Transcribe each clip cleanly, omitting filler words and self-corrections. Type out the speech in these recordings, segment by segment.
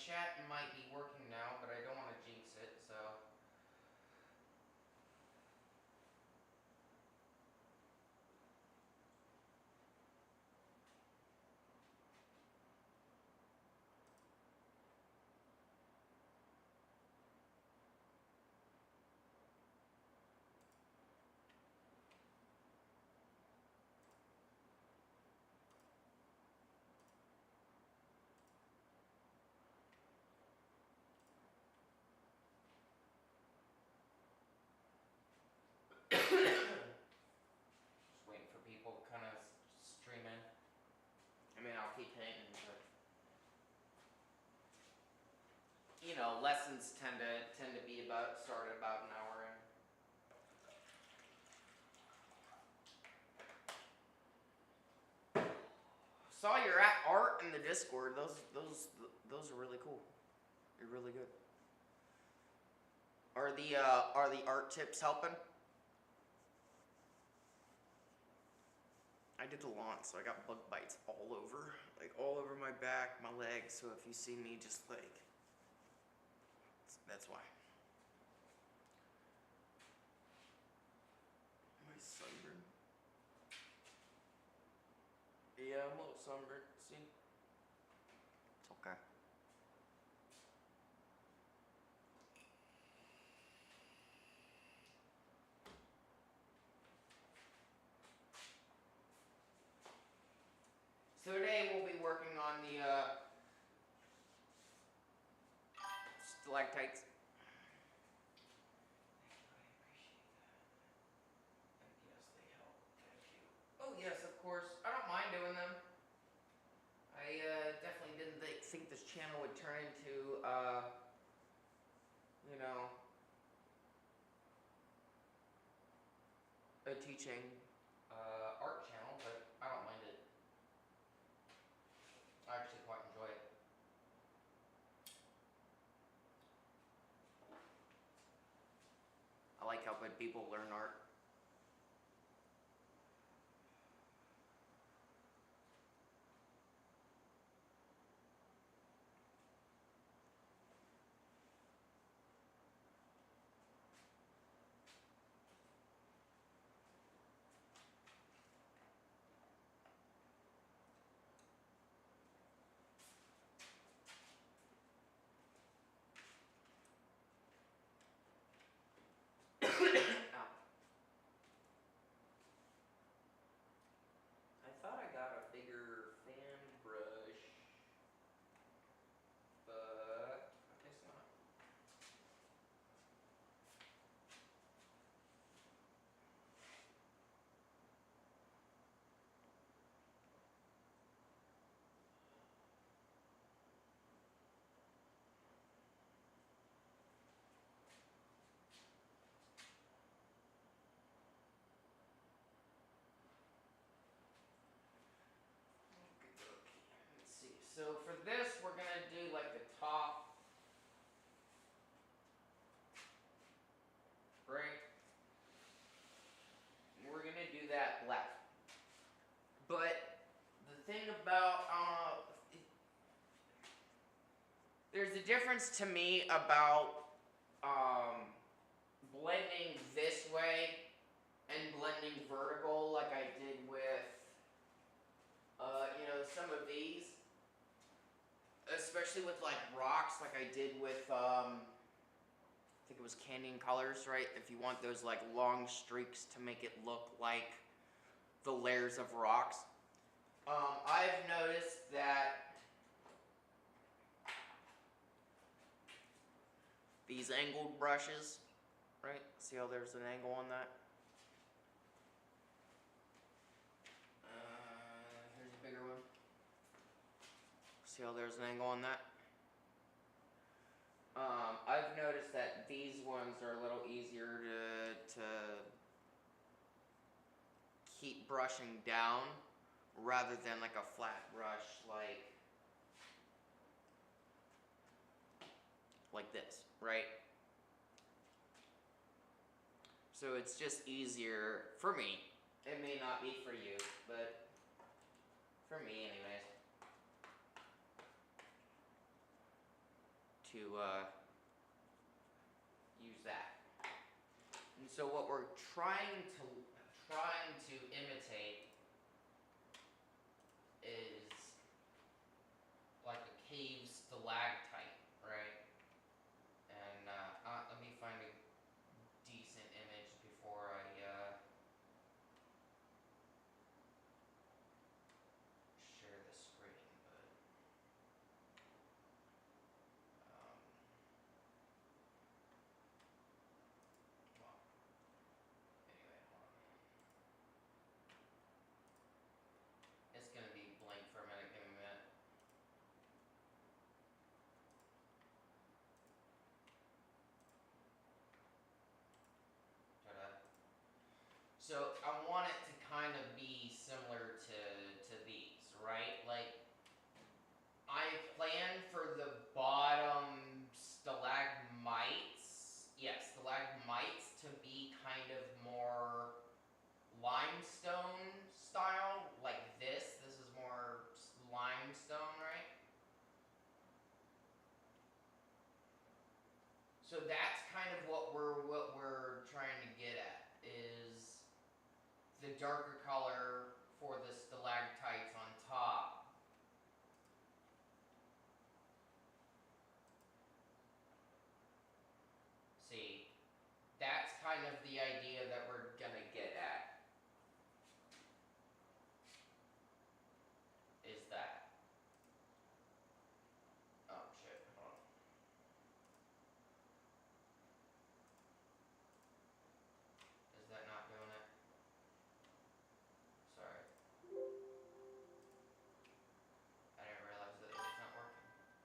chat might be working now, but I don't want to jinx it, so. Just waiting for people kind of streaming. I mean, I'll keep painting, but you know, lessons tend to be start about an hour in. Saw your art in the Discord. Those are really cool. You're really good. Are the art tips helping? I did the launch, so I got bug bites all over, like all over my back, my legs. So if you see me, just like, that's why. My sunburn. Yeah, I'm a little sunburned. See, it's okay. So today we'll be working on the stalactites. Yes, they help. Thank you. Oh yes, of course. I don't mind doing them. I definitely didn't think this channel would turn into, you know, a teaching art channel, but I don't mind it. I actually quite enjoy it. I like helping people learn art. I thought I got a bigger fan brush, but I guess not. Let's see. So for this, we're gonna do like the top, right? And we're gonna do that left. But the thing about there's a difference to me about blending this way and blending vertical like I did with you know, some of these, especially with like rocks, like I did with I think it was Canyon Colors, right? If you want those like long streaks to make it look like the layers of rocks. I've noticed that these angled brushes, right? See how there's an angle on that? Here's a bigger one. See how there's an angle on that? I've noticed that these ones are a little easier to keep brushing down rather than like a flat brush like this, right? So it's just easier for me. It may not be for you, but for me anyways. to use that. And so what we're trying to imitate is like a cave stalactite, right? And let me find a decent image before I share the screen, but well, anyway, hold on. It's gonna be blank for a minute. Give me a minute. So I want it to kind of be similar to these, right? Like I plan for the bottom stalagmites, yes, stalagmites to be kind of more limestone style, like this. This is more limestone, right? So that's kind of what we're trying to get at is the darker color for the stalactites on top. See, that's kind of the idea that we're gonna get at. Is that? Oh shit, hold on. Is that not doing it? Sorry. I didn't realize that it was not working. Okay.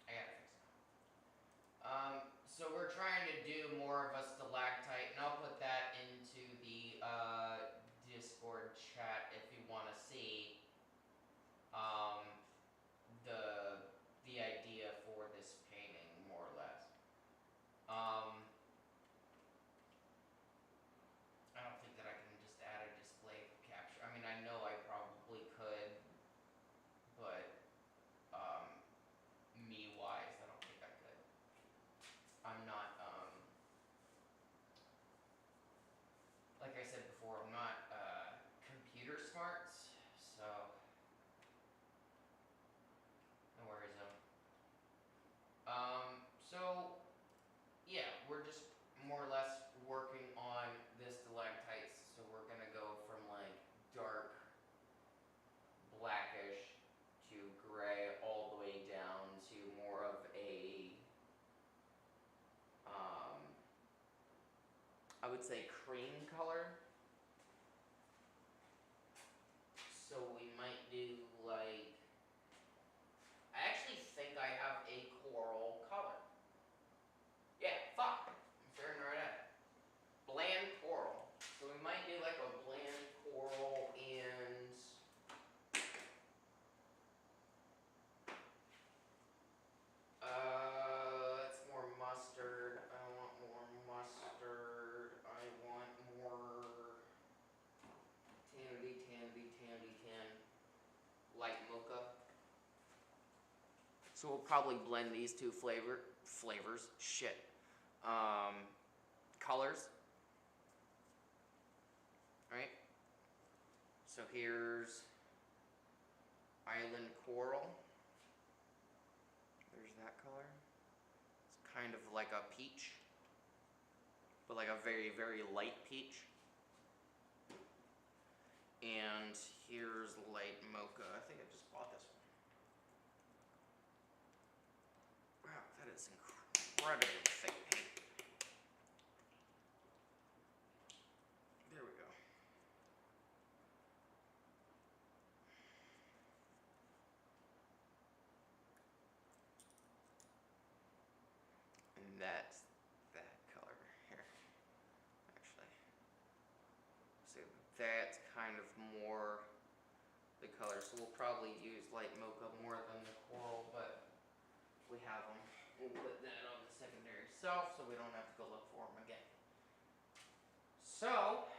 I gotta fix it. So we're trying to do more of a stalactite, and I'll put that into the Discord chat if you want to see the idea for this painting, more or less. I don't think that I can just add a display capture. I mean, I know I probably could, but me-wise, I don't think I could. I'm not, like I said before, I'm not computer smarts, so no worries though. So yeah, we're just more or less working on this stalactites. So we're gonna go from like dark blackish to gray all the way down to more of a I would say cream color. So we might do like, I actually think I have a coral color. Yeah, fuck. I'm staring right at it. Bland coral. So we might do like a bland coral and it's more mustard. I want more mustard. I want more tan. Light mocha. So we'll probably blend these two flavors. Shit. Colors. Right? So here's island coral. There's that color. It's kind of like a peach, but like a very, very light peach. And here's light mocha. I think I just bought this one. Wow, that is incredibly thick paint. There we go. And that's that color here, actually. So that's kind of more the color. So we'll probably use light mocha more than the coral, but we have them. We'll put that on the secondary shelf so we don't have to go look for them again. So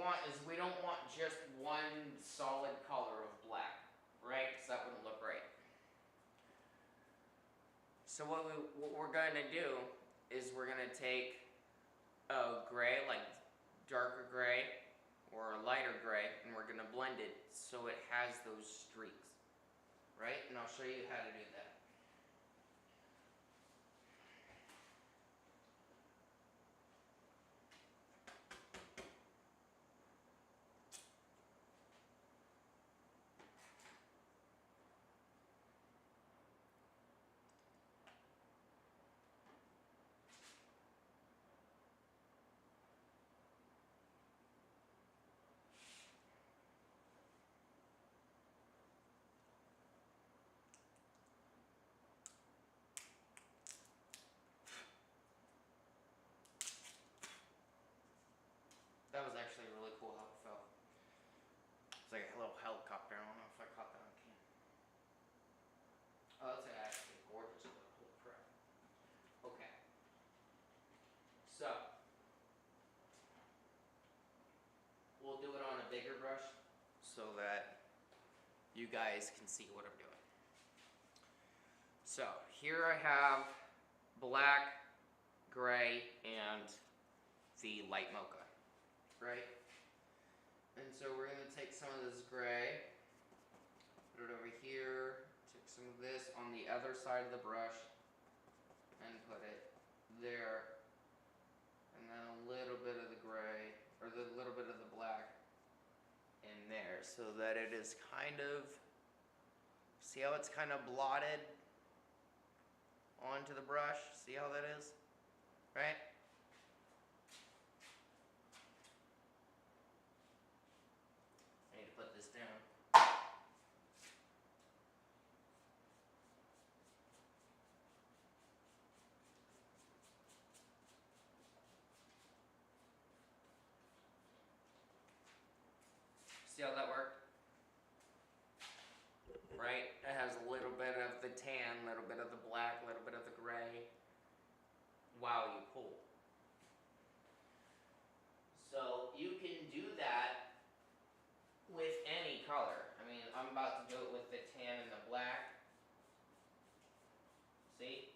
want is we don't want just one solid color of black, right? Because that wouldn't look right. So what we're going to do is we're going to take a gray, like darker gray or a lighter gray, and we're going to blend it so it has those streaks, right? And I'll show you how to do that. That was actually really cool how it felt. It's like a little helicopter. I don't know if I caught that on camera. Oh, that's actually gorgeous. Holy crap. Okay. So, we'll do it on a bigger brush so that you guys can see what I'm doing. So, here I have black, gray, and the light mocha, right? And so we're going to take some of this gray, put it over here, take some of this on the other side of the brush, and put it there. And then a little bit of the gray, or the little bit of the black in there, so that it is kind of, see how it's kind of blotted onto the brush? See how that is? Right? I need to put this down. See how that worked? Right? It has a little bit of the tan, a little bit of the black, a little bit of the gray. Wow, you pull. So you can do that with any color. I mean, I'm about to do it with the tan and the black. See?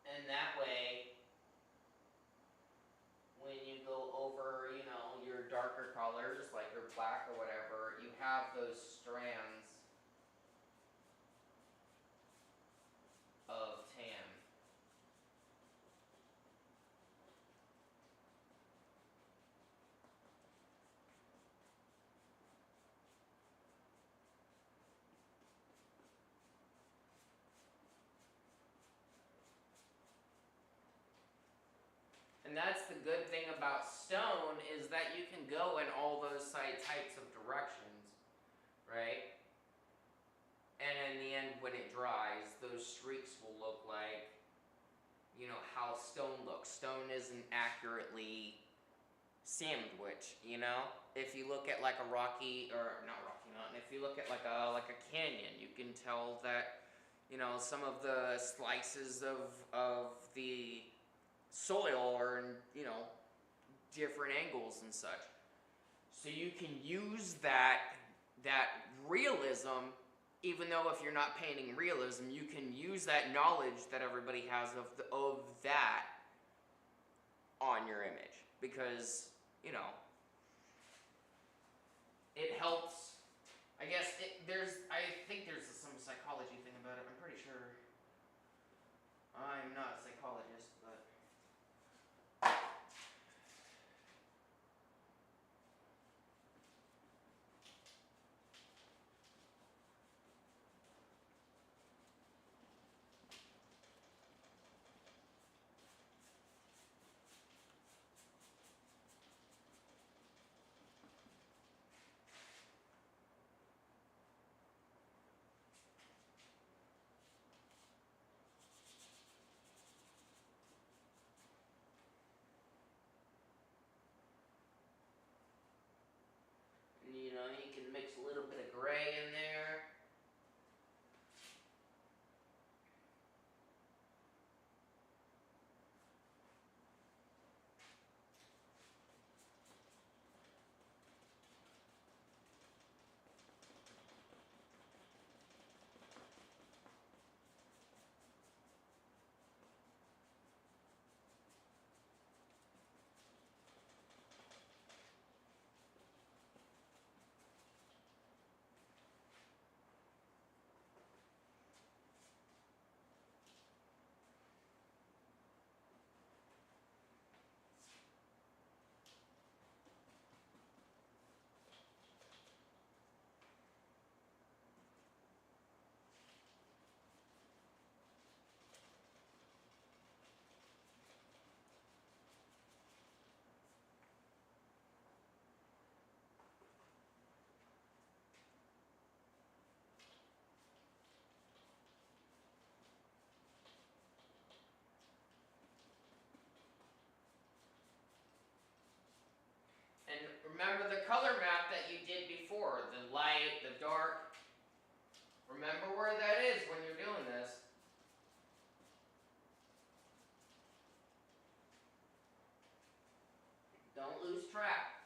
And that way, when you go over, you know, your darker colors, like your black or whatever, you have those strands of tan. And that's the good thing about stone, is that you can go in all those types of directions, right? And in the end, when it dries, those streaks will look like, you know, how stone looks. Stone isn't accurately sandwiched, you know? If you look at like a rocky, or not Rocky Mountain, if you look at like a canyon, you can tell that, you know, some of the slices of the soil are in, you know, different angles and such. So you can use that realism, even though if you're not painting realism, you can use that knowledge that everybody has of that on your image, because, you know, it helps. I guess I think there's some psychology thing about it. I'm pretty sure. I'm not a psychologist, but Remember the color map that you did before, the light, the dark. Remember where that is when you're doing this. Don't lose track.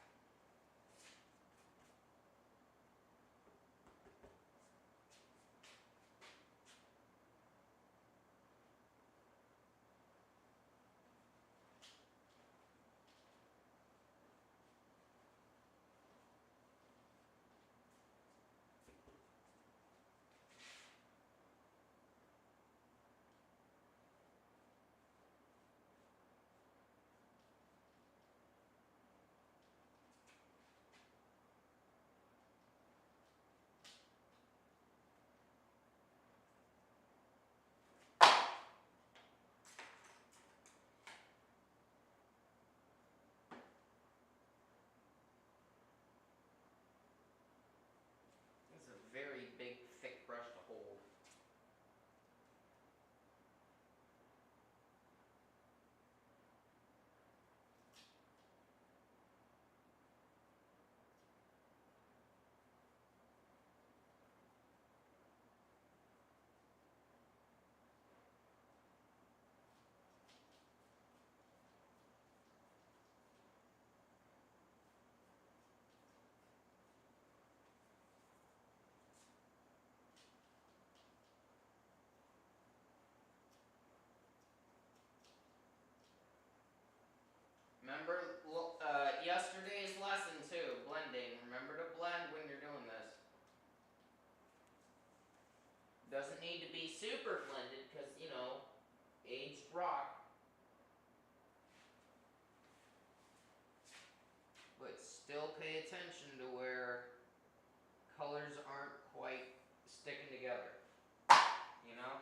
This is a very big, thick brush to hold. Remember yesterday's lesson too, blending. Remember to blend when you're doing this. Doesn't need to be super blended because, you know, aged rock. But still pay attention to where colors aren't quite sticking together. You know?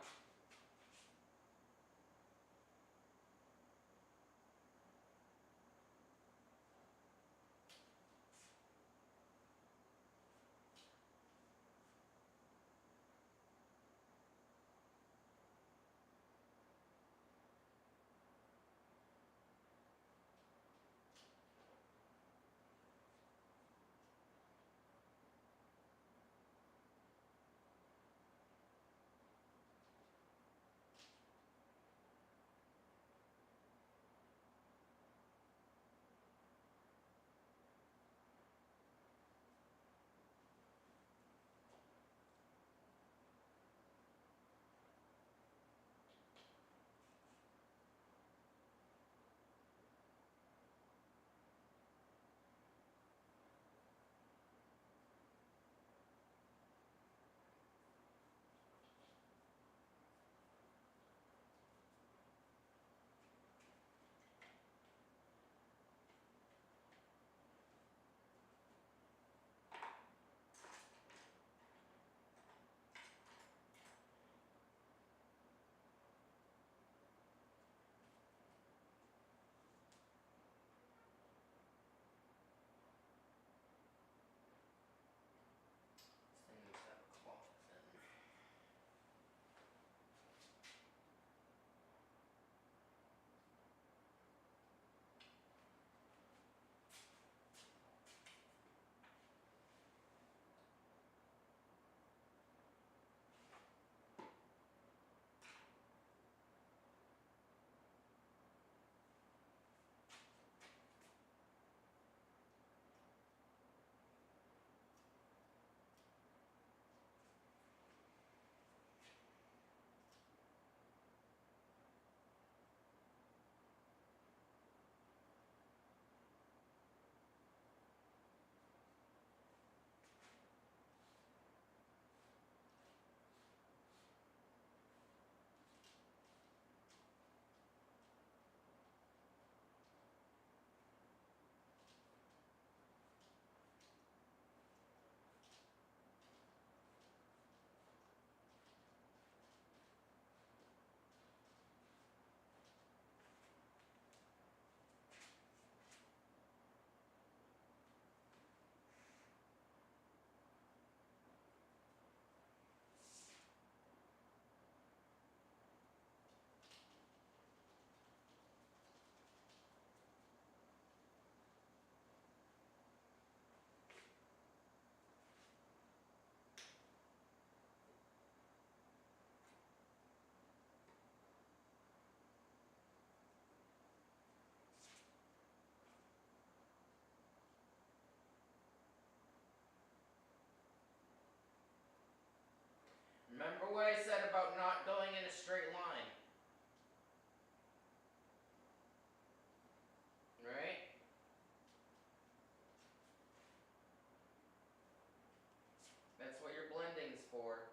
Remember what I said about not going in a straight line? Right? That's what your blending's for.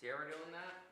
See how we're doing that?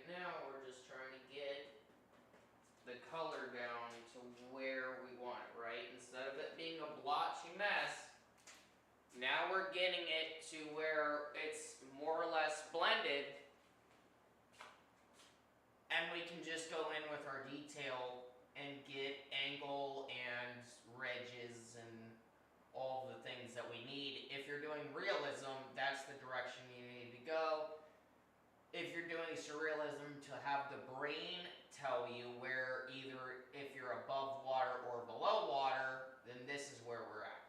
now we're just trying to get the color down to where we want it, right? Instead of it being a blotchy mess, now we're getting it to where it's more or less blended, and we can just go in with our detail and get angle and ridges and all the things that we need. If you're doing realism, that's the direction you need to go. If you're doing surrealism, to have the brain tell you where either if you're above water or below water, then this is where we're at.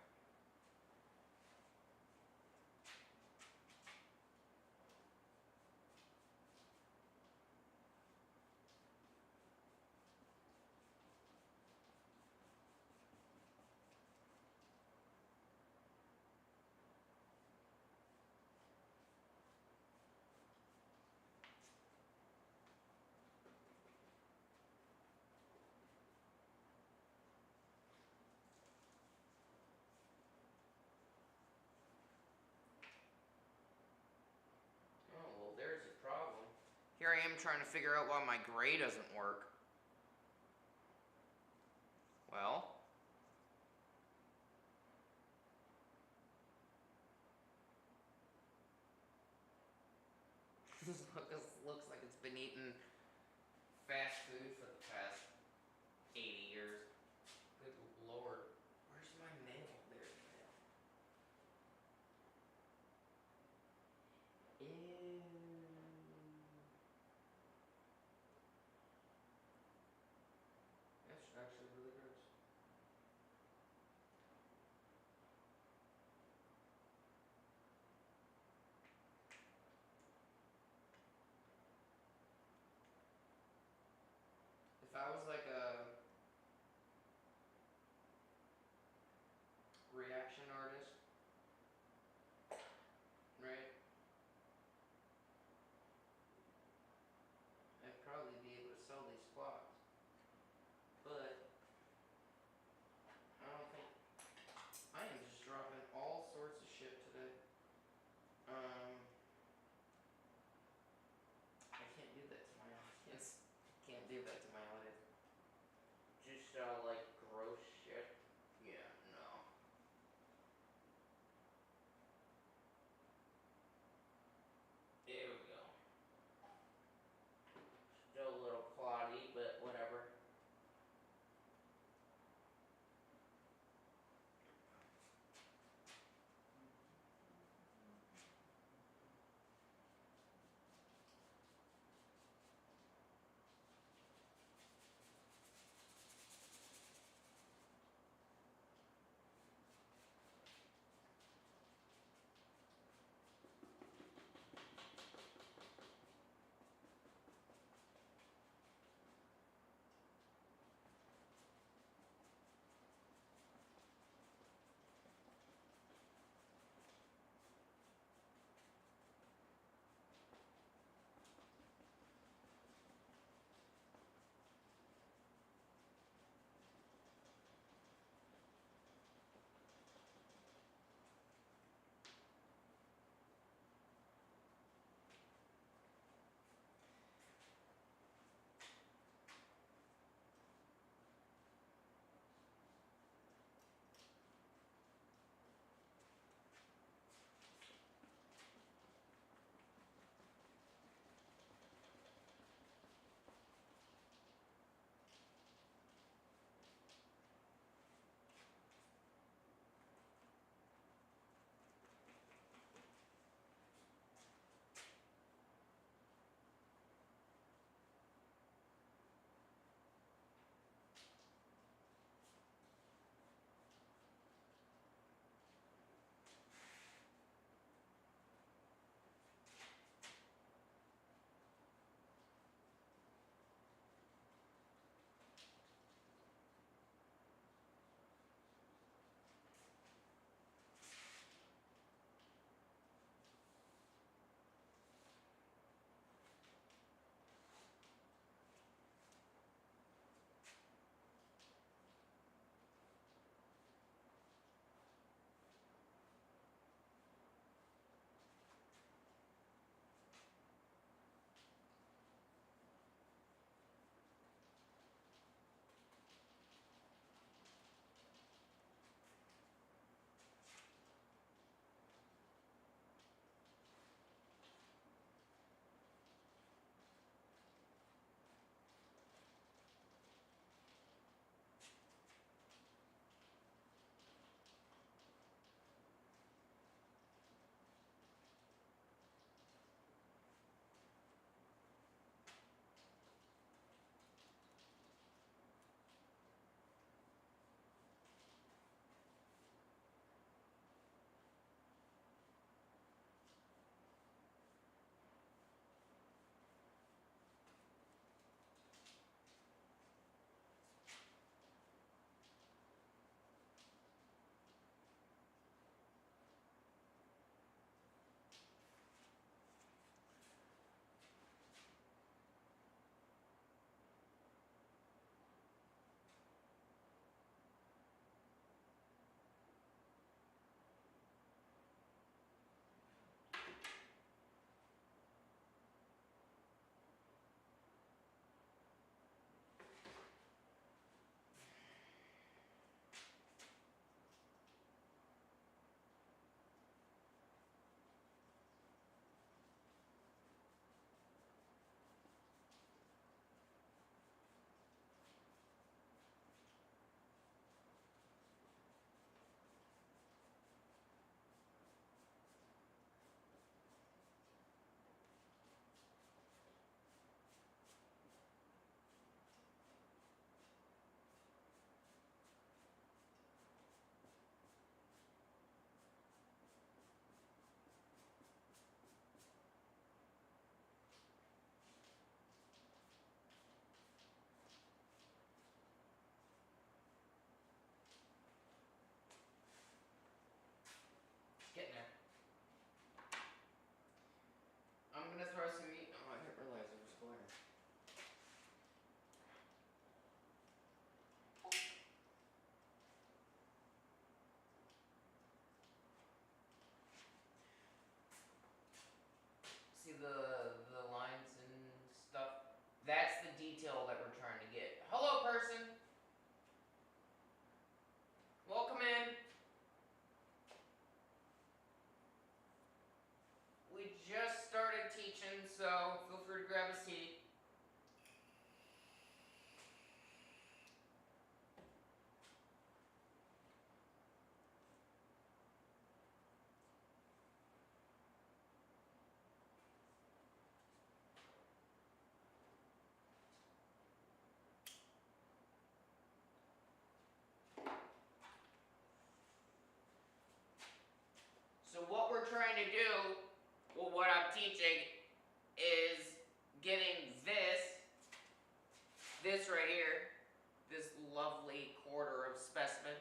Oh, well, there's a problem. Here I am trying to figure out why my gray doesn't work. Well, this looks like it's been eating fast food for the past 80 years. Good lord. Where's my nail? There's the nail. Ew. That's actually really gross. If I was like a reaction artist, right? I'd probably be able to sell these plots. But I don't think I am just dropping all sorts of shit today. I can't do that to my audience. Can't do that to my audience. Just like gross shit. Yeah, no. There we go. Still a little cloddy, but whatever. so feel free to grab a seat. So what we're trying to do, well, what I'm teaching is getting this right here, this lovely quarter of specimen,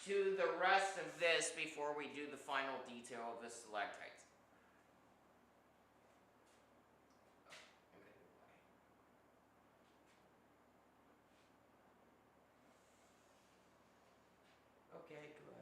to the rest of this before we do the final detail of the stalactites. Okay, goodbye.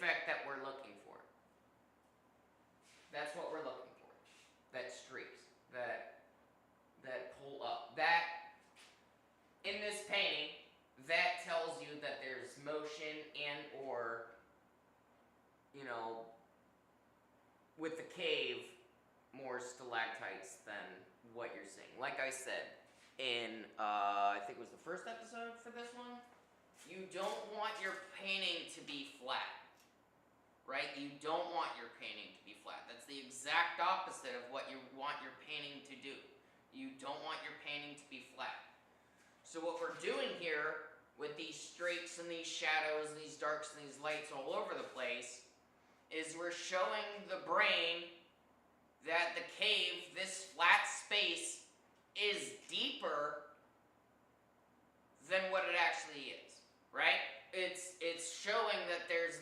effect that we're looking for. That's what we're looking for. That streaks, that pull up. That, in this painting, that tells you that there's motion and or, you know, with the cave, more stalactites than what you're seeing. Like I said, in, I think it was the first episode for this one, you don't want your painting to be flat, right? You don't want your painting to be flat. That's the exact opposite of what you want your painting to do. You don't want your painting to be flat. So what we're doing here with these streaks and these shadows and these darks and these lights all over the place is we're showing the brain that the cave, this flat space, is deeper than what it actually is, right? It's showing that there's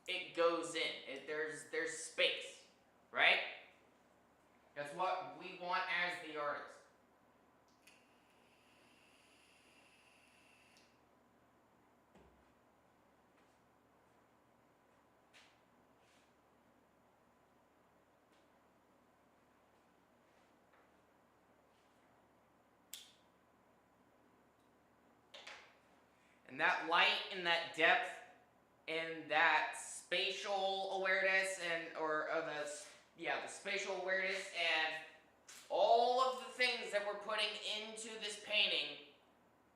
it goes in. There's space, right? That's what we want as the artist. And that light and that depth and that spatial awareness the spatial awareness and all of the things that we're putting into this painting,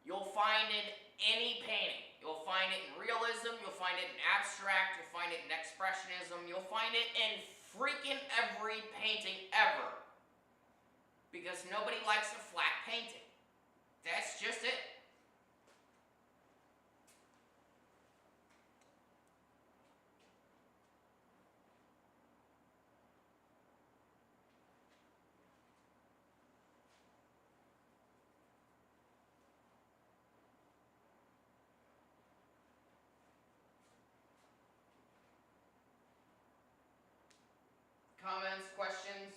you'll find in any painting. You'll find it in realism, you'll find it in abstract, you'll find it in expressionism, you'll find it in freaking every painting ever. Because nobody likes a flat painting. That's just it. Comments, questions?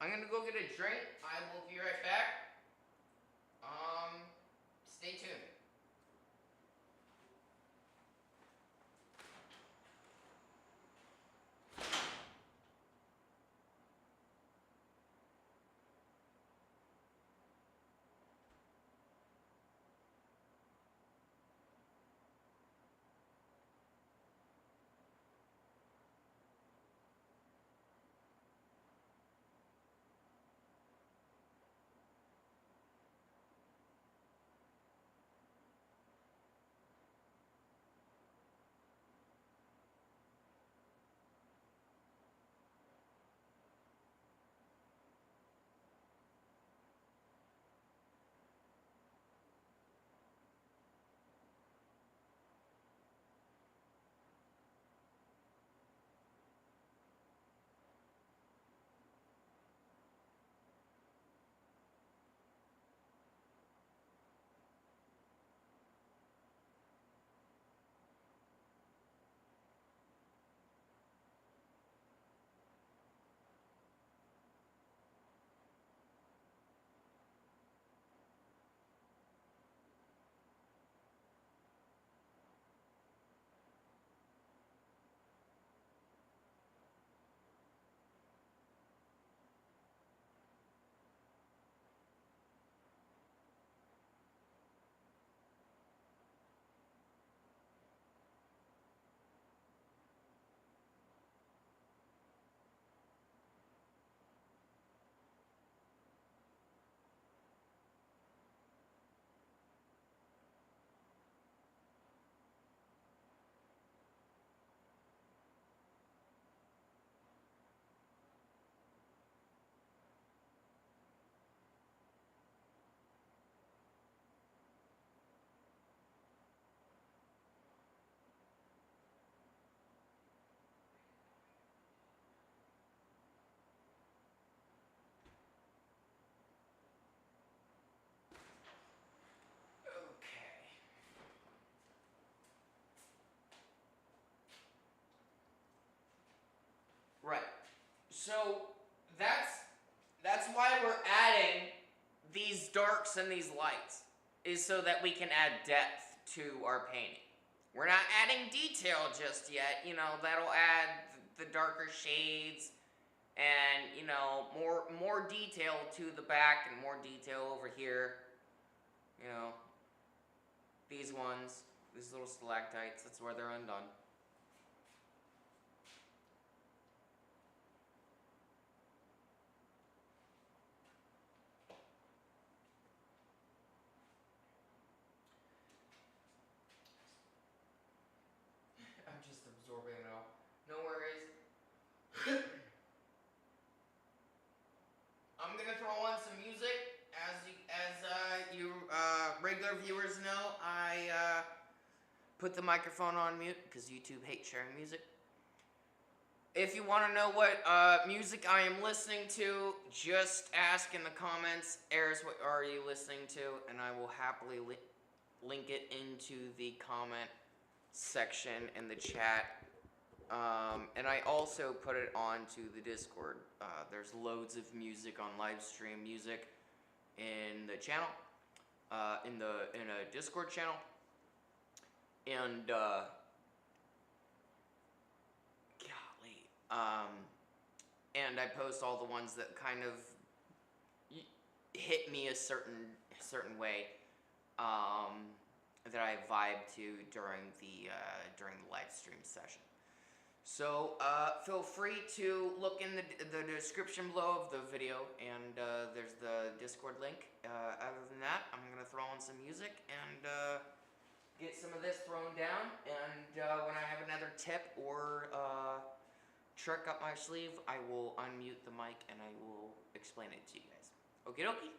I'm gonna go get a drink. I will be right back. Stay tuned. So that's why we're adding these darks and these lights, is so that we can add depth to our painting. We're not adding detail just yet, you know, that'll add the darker shades and, you know, more detail to the back and more detail over here. You know, these ones, these little stalactites, that's where they're undone. I'm just absorbing it all. No worries. I'm gonna throw on some music. As you regular viewers know, I put the microphone on mute because YouTube hates sharing music. If you want to know what music I am listening to, just ask in the comments, Eris, what are you listening to? And I will happily link it into the comment section in the chat. And I also put it onto the Discord. There's loads of music on Livestream Music in the channel, in a Discord channel, and and I post all the ones that kind of hit me a certain way, that I vibe to during the live stream session. So feel free to look in the description below of the video, and there's the Discord link. Other than that, I'm gonna throw on some music and get some of this thrown down, and when I have another tip or trick up my sleeve, I will unmute the mic and I will explain it to you guys. Okie dokie.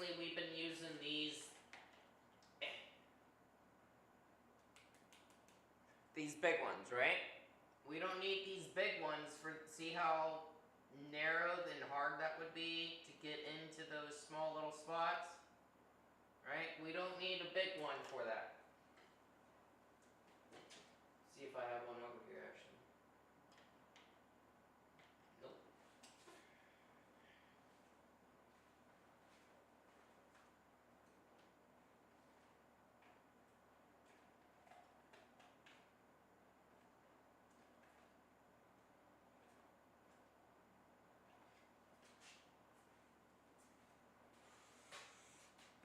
honestly, we've been using these big ones, right? We don't need these big ones for, see how narrow and hard that would be to get into those small little spots? Right? We don't need a big one for that. See if I have one over here actually. Nope.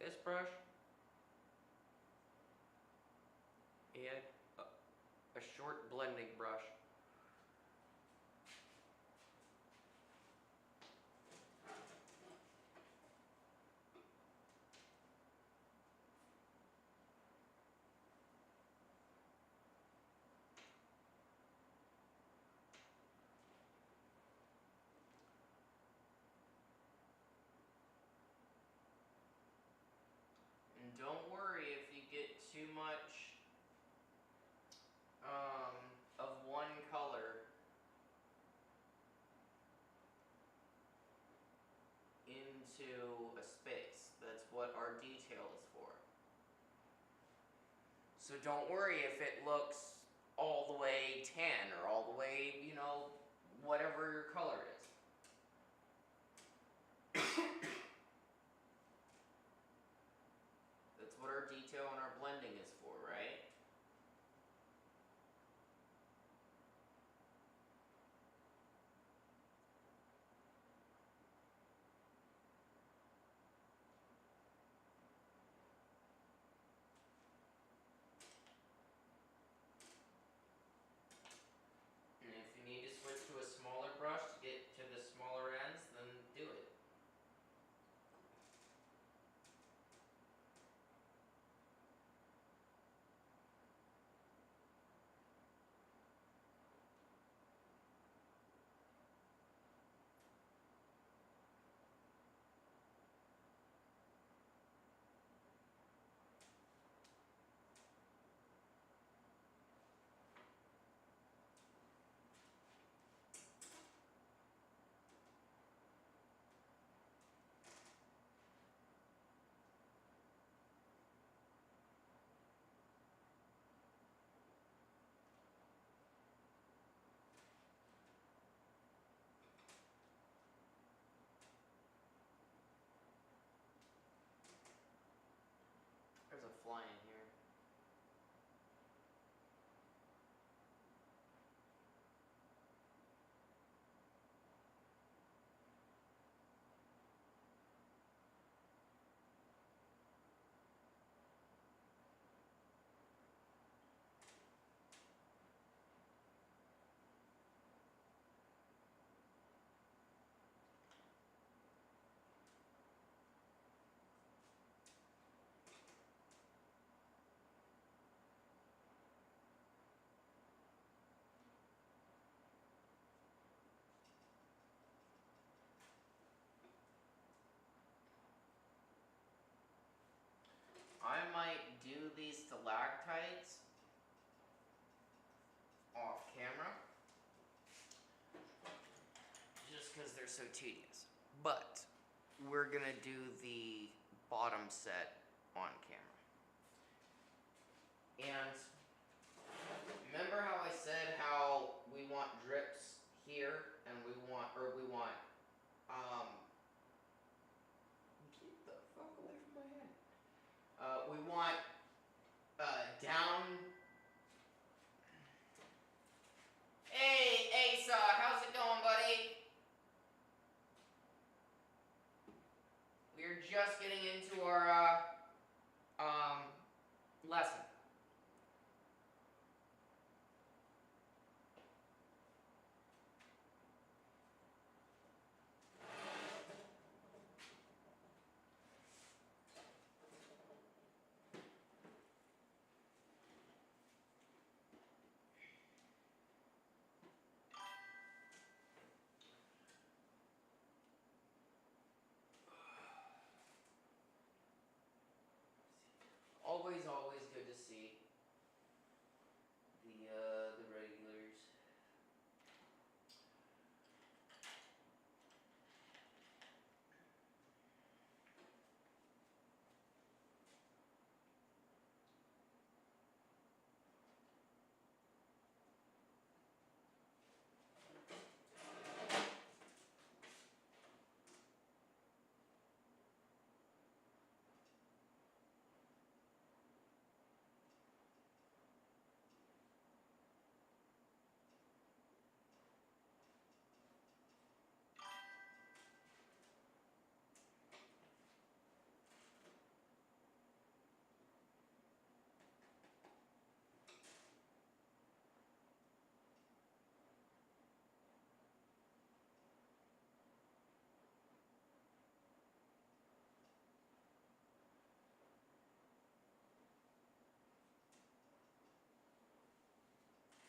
This brush, yeah, a short blending brush. And don't worry if you get too much of one color into a space. That's what our detail is for. So don't worry if it looks all the way tan or all the way, you know, whatever your color is. That's what our detail and our blending is for, right? And if you need to switch to a smaller brush to get to the smaller ends, then do it. There's a fly in here. I might do these stalactites off camera, just because they're so tedious. But we're gonna do the bottom set on camera. And remember how I said how we want drips here and we want, get the fuck away from my head. We want down. Hey, Asa, how's it going, buddy? We're just getting into our lesson. always good to see the regulars.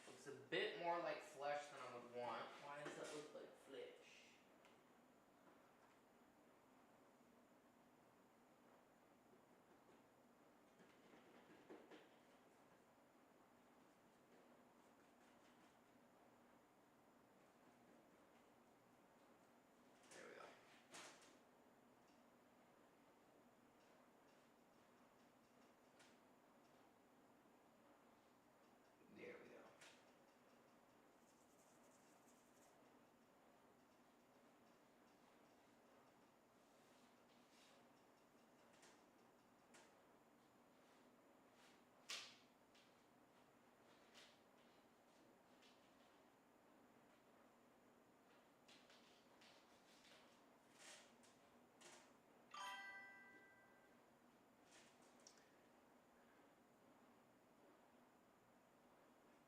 Looks a bit more like flesh than I would want. Why does that look like flesh? There we go. There we go.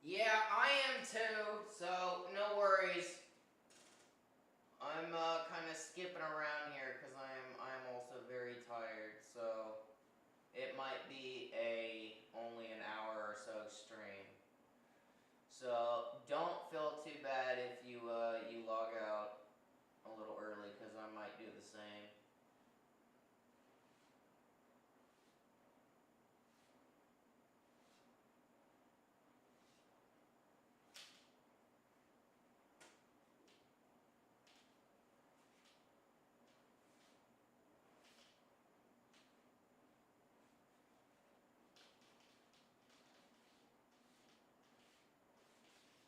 Yeah, I am too, so no worries. I'm kind of skipping around here because I'm also very tired, so it might be only an hour or so stream. So don't feel too bad if you you log out a little early because I might do the same.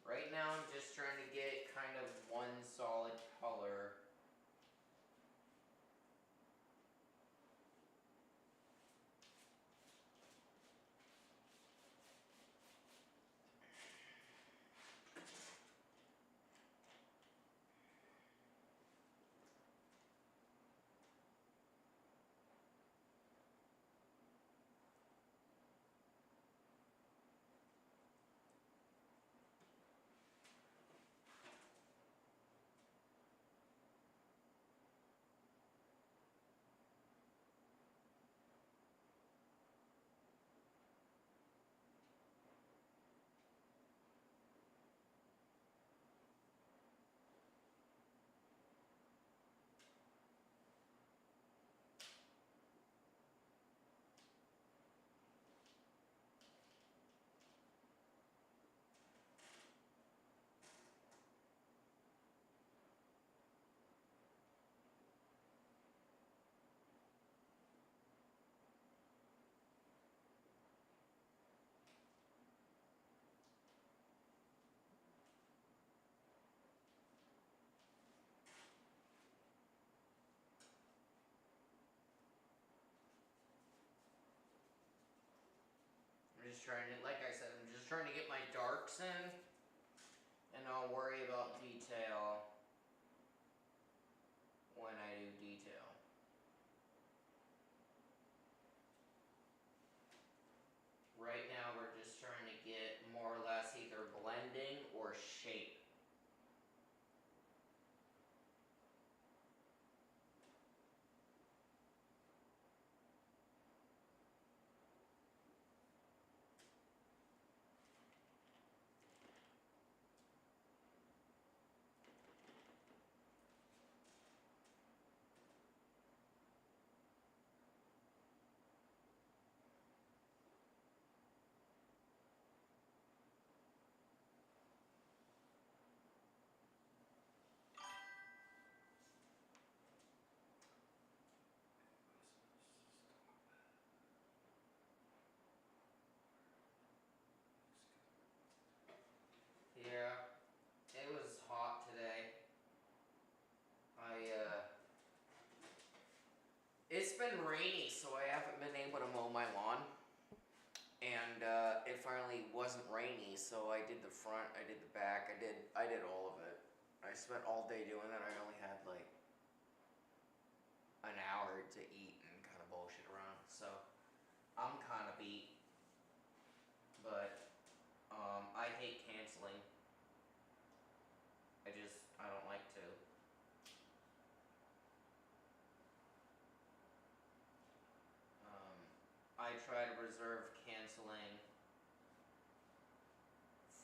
Right now I'm just trying to get kind of one solid color. I'm just trying to, like I said, I'm just trying to get my darks in, and I'll worry about detail when I do detail. Right now we're just trying to get more or less either blending or shape. been rainy, so I haven't been able to mow my lawn. And it finally wasn't rainy, so I did the front, I did the back, I did all of it. I spent all day doing that. I only had like an hour to eat and kind of bullshit around, so I'm kind of beat. But I hate canceling. I don't like to. I try to reserve canceling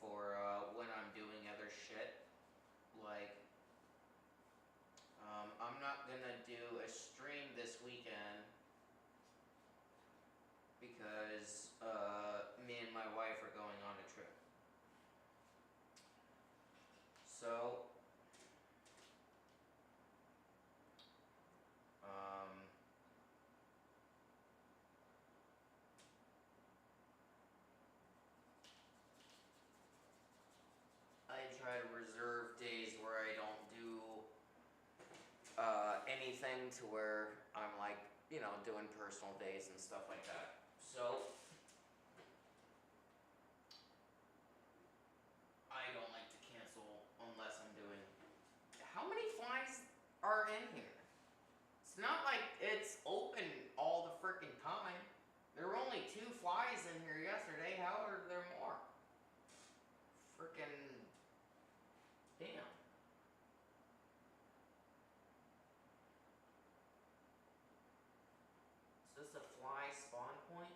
for when I'm doing other shit. Like, I'm not gonna do a stream this weekend because me and my wife are going on a trip. So, I try to reserve days where I don't do anything to where I'm like, doing personal days and stuff like that. So, I don't like to cancel unless I'm doing. How many flies are in here? It's not like it's open all the freaking time. There were only 2 flies in here yesterday. How are there more? Freaking damn. Is this a fly spawn point?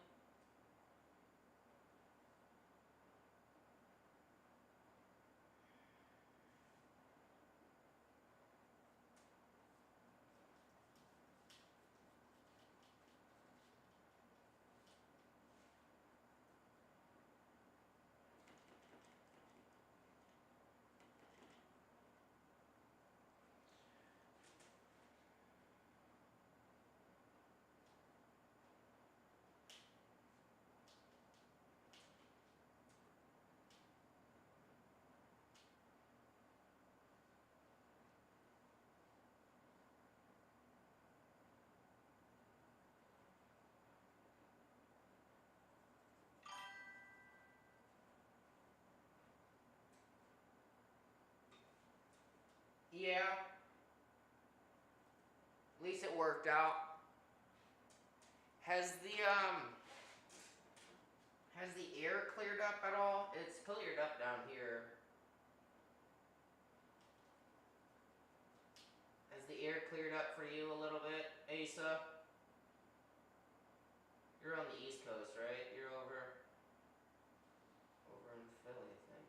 Yeah. At least it worked out. Has the air cleared up at all? It's cleared up down here. Has the air cleared up for you a little bit, Asa? You're on the East Coast, right? You're over in Philly, I think.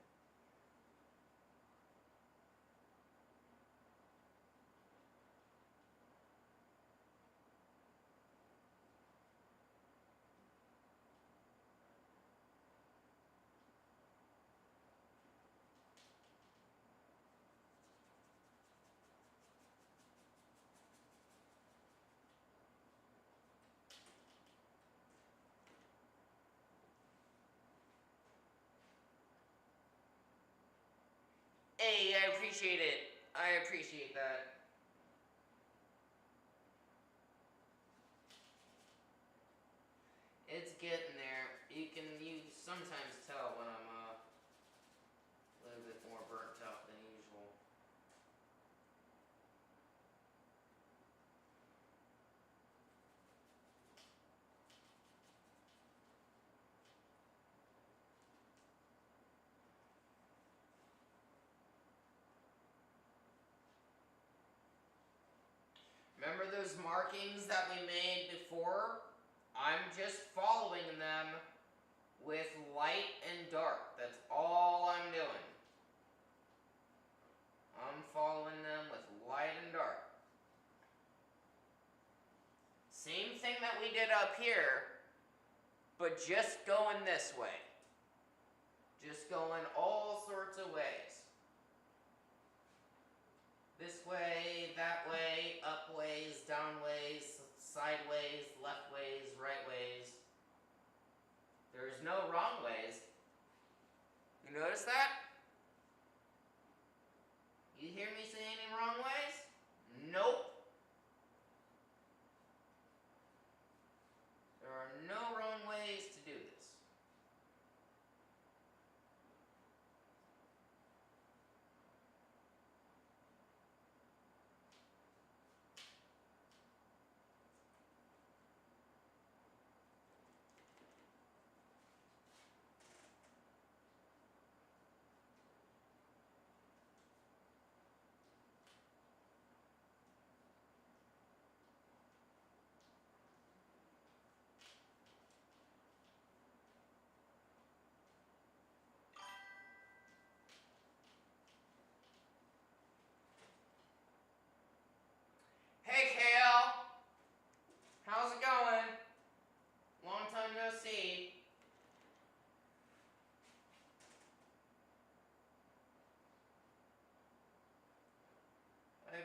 Hey, I appreciate it. I appreciate that. It's getting there. You sometimes tell when I'm a little bit more burnt out than usual. Remember those markings that we made before? I'm just following them with light and dark. That's all I'm doing. I'm following them with light and dark. Same thing that we did up here, but just going this way. Just going all sorts of ways. This way, that way, up ways, down ways, sideways, left ways, right ways. There's no wrong ways. You notice that? You hear me say any wrong ways? Nope.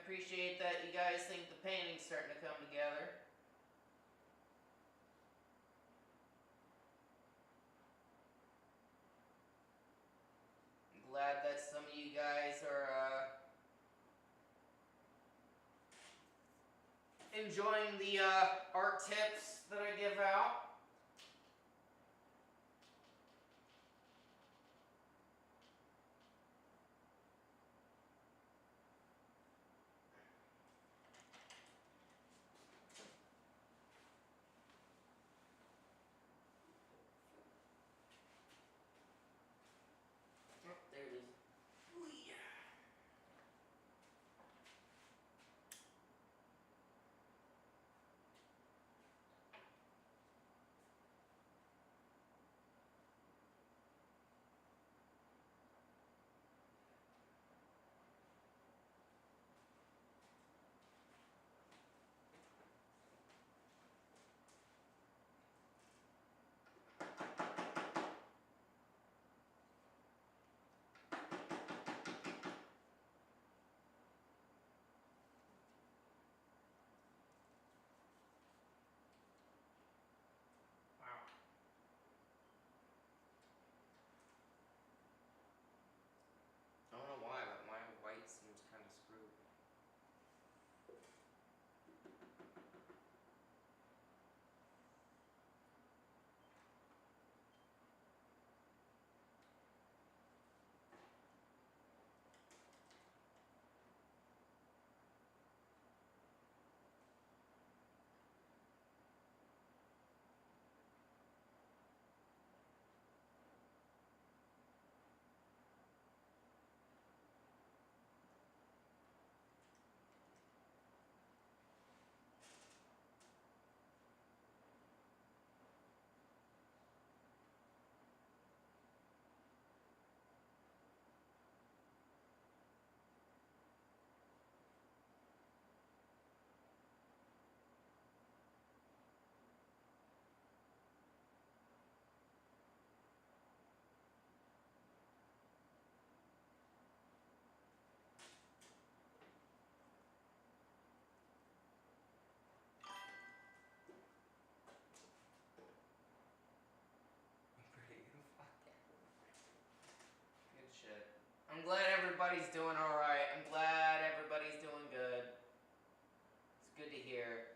appreciate that you guys think the painting's starting to come together. I'm glad that some of you guys are enjoying the art tips that I give out. Oh, there it is. Whee. Wow. I don't know why, but my white seems kind of screwed. Good shit. I'm glad everybody's doing alright. I'm glad everybody's doing good. It's good to hear.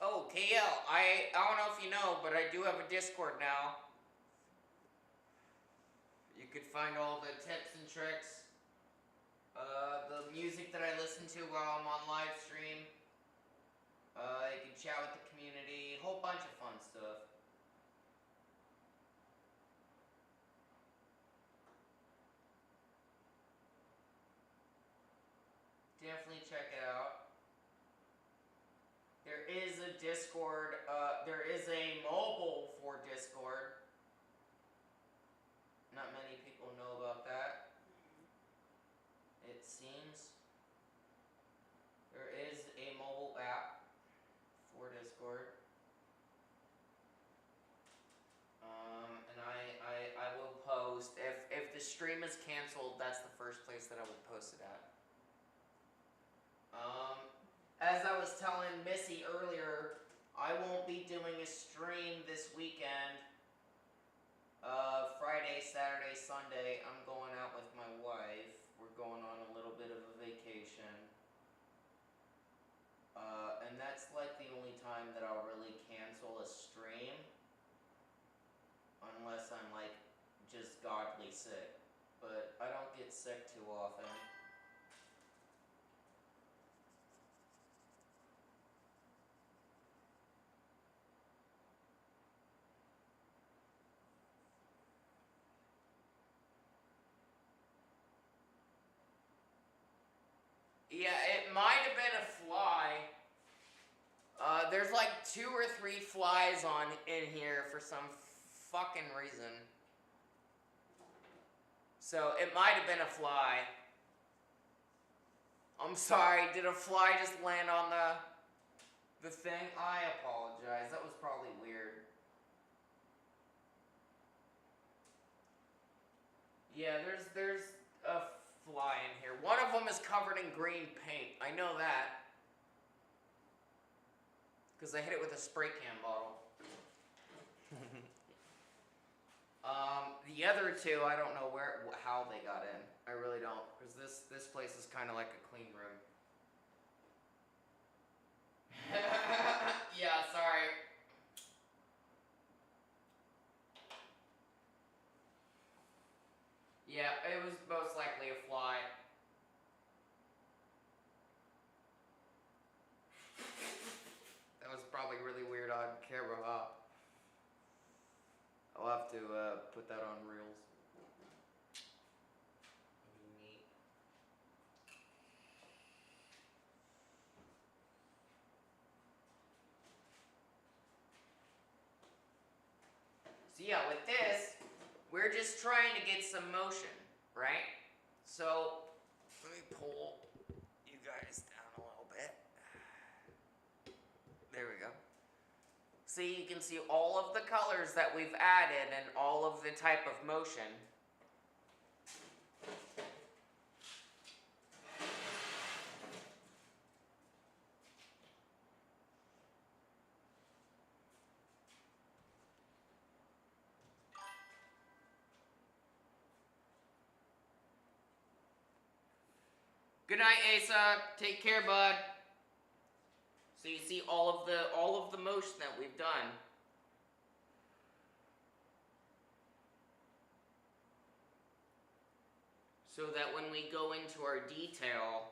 Oh, KL, I don't know if you know, but I do have a Discord now. You could find all the tips and tricks, the music that I listen to while I'm on live stream. You can chat with the community, a whole bunch of fun stuff. Definitely check it out. There is a Discord, there is a mobile for Discord. Not many people know about that. It seems. There is a mobile app for Discord. And I will post, if the stream is canceled, that's the first place that I would post it at. As I was telling Missy earlier, I won't be doing a stream this weekend. Friday, Saturday, Sunday, I'm going out with my wife. We're going on a little bit of a vacation. And that's like the only time that I'll really cancel a stream. Unless I'm like just godly sick. But I don't get sick too often. Yeah, it might have been a fly. There's like 2 or 3 flies in here for some fucking reason. So it might have been a fly. I'm sorry, did a fly just land on the thing? I apologize. That was probably weird. Yeah, there's a fly in here. One of them is covered in green paint. I know that. Because I hit it with a spray can bottle. The other two, I don't know how they got in. I really don't, because this place is kind of like a clean room. Yeah, sorry. Yeah, it was most likely a fly. That was probably really weird on camera, huh? I'll have to put that on reels. Neat. So yeah, with this, we're just trying to get some motion, right? So, let me pull you guys down a little bit. There we go. See, you can see all of the colors that we've added and all of the type of motion. Good night, Asa. Take care, bud. So you see all of the motion that we've done. So that when we go into our detail,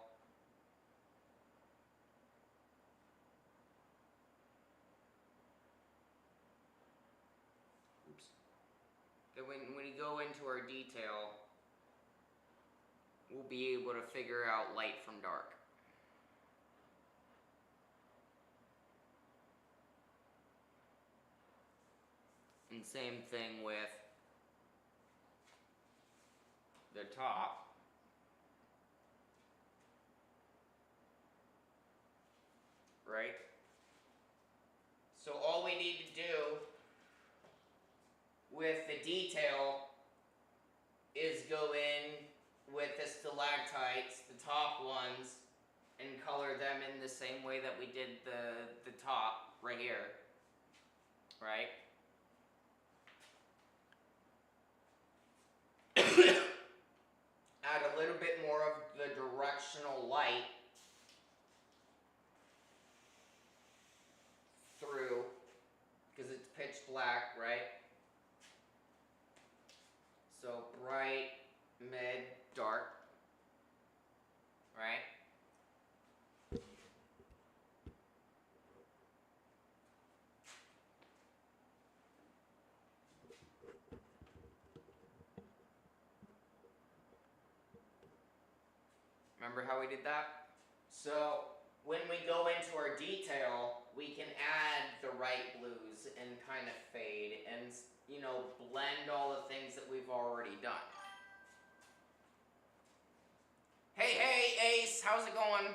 that when we go into our detail, we'll be able to figure out light from dark. And same thing with the top. Right? So all we need to do with the detail is go in with the stalactites, the top ones, and color them in the same way that we did the top right here. Right? Add a little bit more of the directional light through, because it's pitch black, right? So bright, mid, dark, right? Remember how we did that? So when we go into our detail, we can add the right blues and kind of fade and, you know, blend all the things that we've already done. Hey, Ace, how's it going?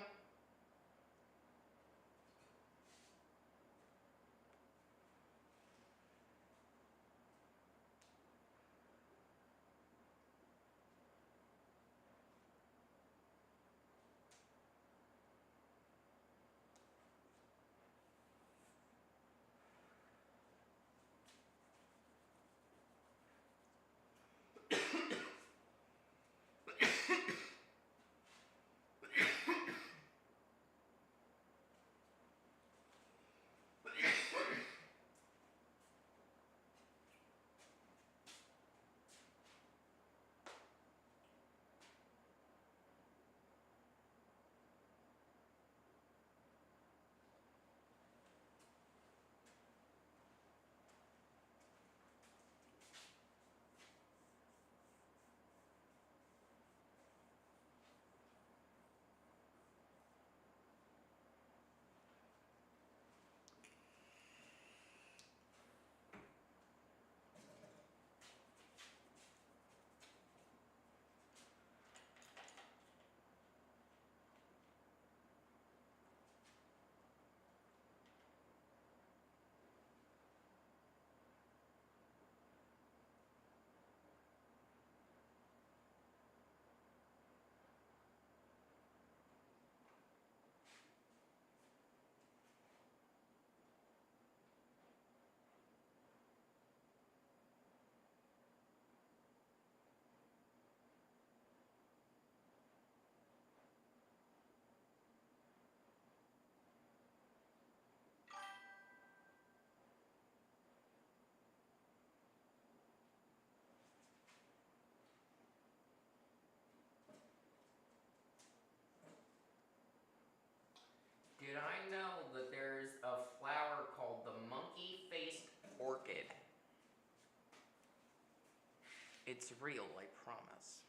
It's real, I promise.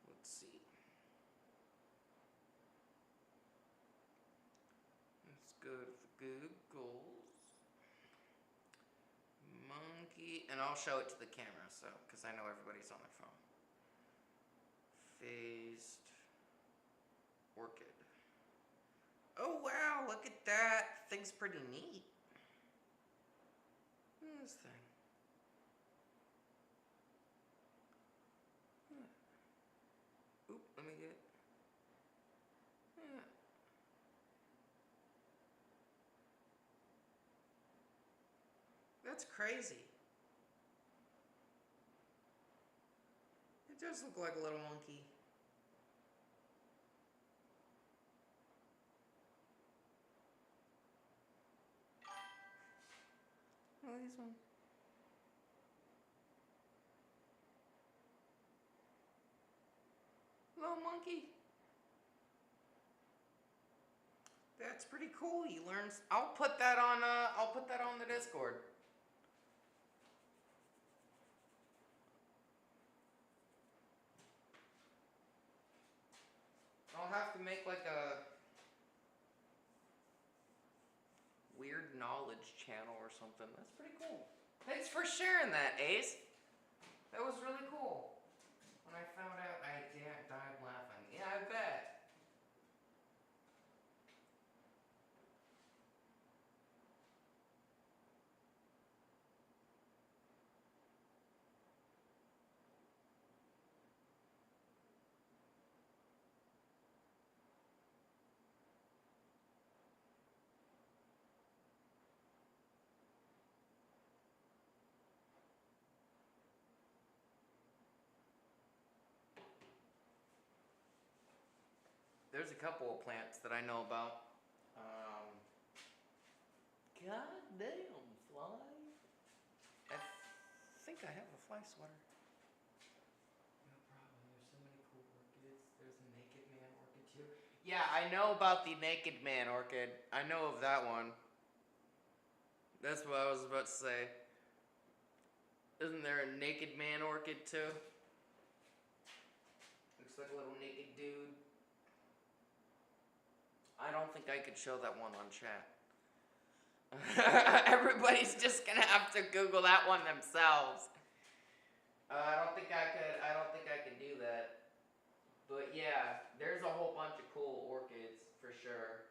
Let's see. Let's go to the Googles. Monkey, and I'll show it to the camera, so, because I know everybody's on their phone. Phased orchid. Oh wow, look at that. Thing's pretty neat. Look at this thing. Oop, let me get it. Yeah. That's crazy. It does look like a little monkey. Oh, this one. Little monkey. That's pretty cool. He learns. I'll put that on the Discord. I'll have to make like a weird knowledge channel or something. That's pretty cool. Thanks for sharing that, Ace. That was really cool. When I found out, I died laughing. Yeah, I bet. There's a couple of plants that I know about. God damn, fly. I think I have a fly sweater. No problem. There's so many cool orchids. There's a Naked Man orchid too. Yeah, I know about the Naked Man orchid. I know of that one. That's what I was about to say. Isn't there a Naked Man orchid too? Looks like a little naked dude. I don't think I could show that one on chat. Everybody's just gonna have to Google that one themselves. I don't think I could do that. But yeah, there's a whole bunch of cool orchids for sure.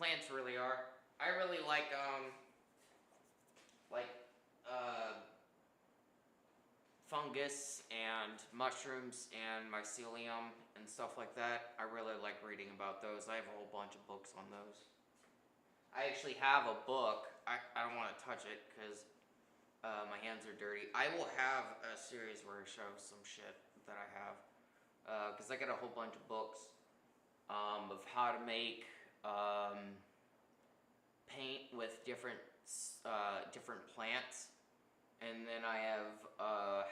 Plants really are. I really like fungus and mushrooms and mycelium and stuff like that. I really like reading about those. I have a whole bunch of books on those. I actually have a book. I don't want to touch it because my hands are dirty. I will have a series where I show some shit that I have. Because I got a whole bunch of books of how to make paint with different plants, and then I have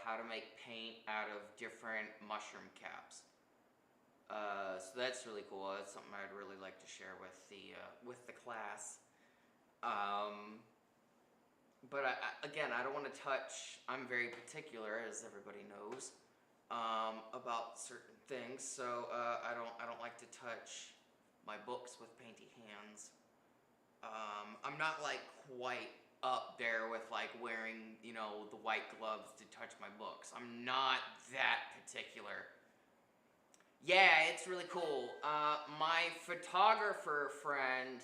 how to make paint out of different mushroom caps. So that's really cool. That's something I'd really like to share with the class. But again, I don't want to touch. I'm very particular, as everybody knows, about certain things. So I don't like to touch my books with painty hands. I'm not like quite up there with like wearing, you know, the white gloves to touch my books. I'm not that particular. Yeah, it's really cool. My photographer friend,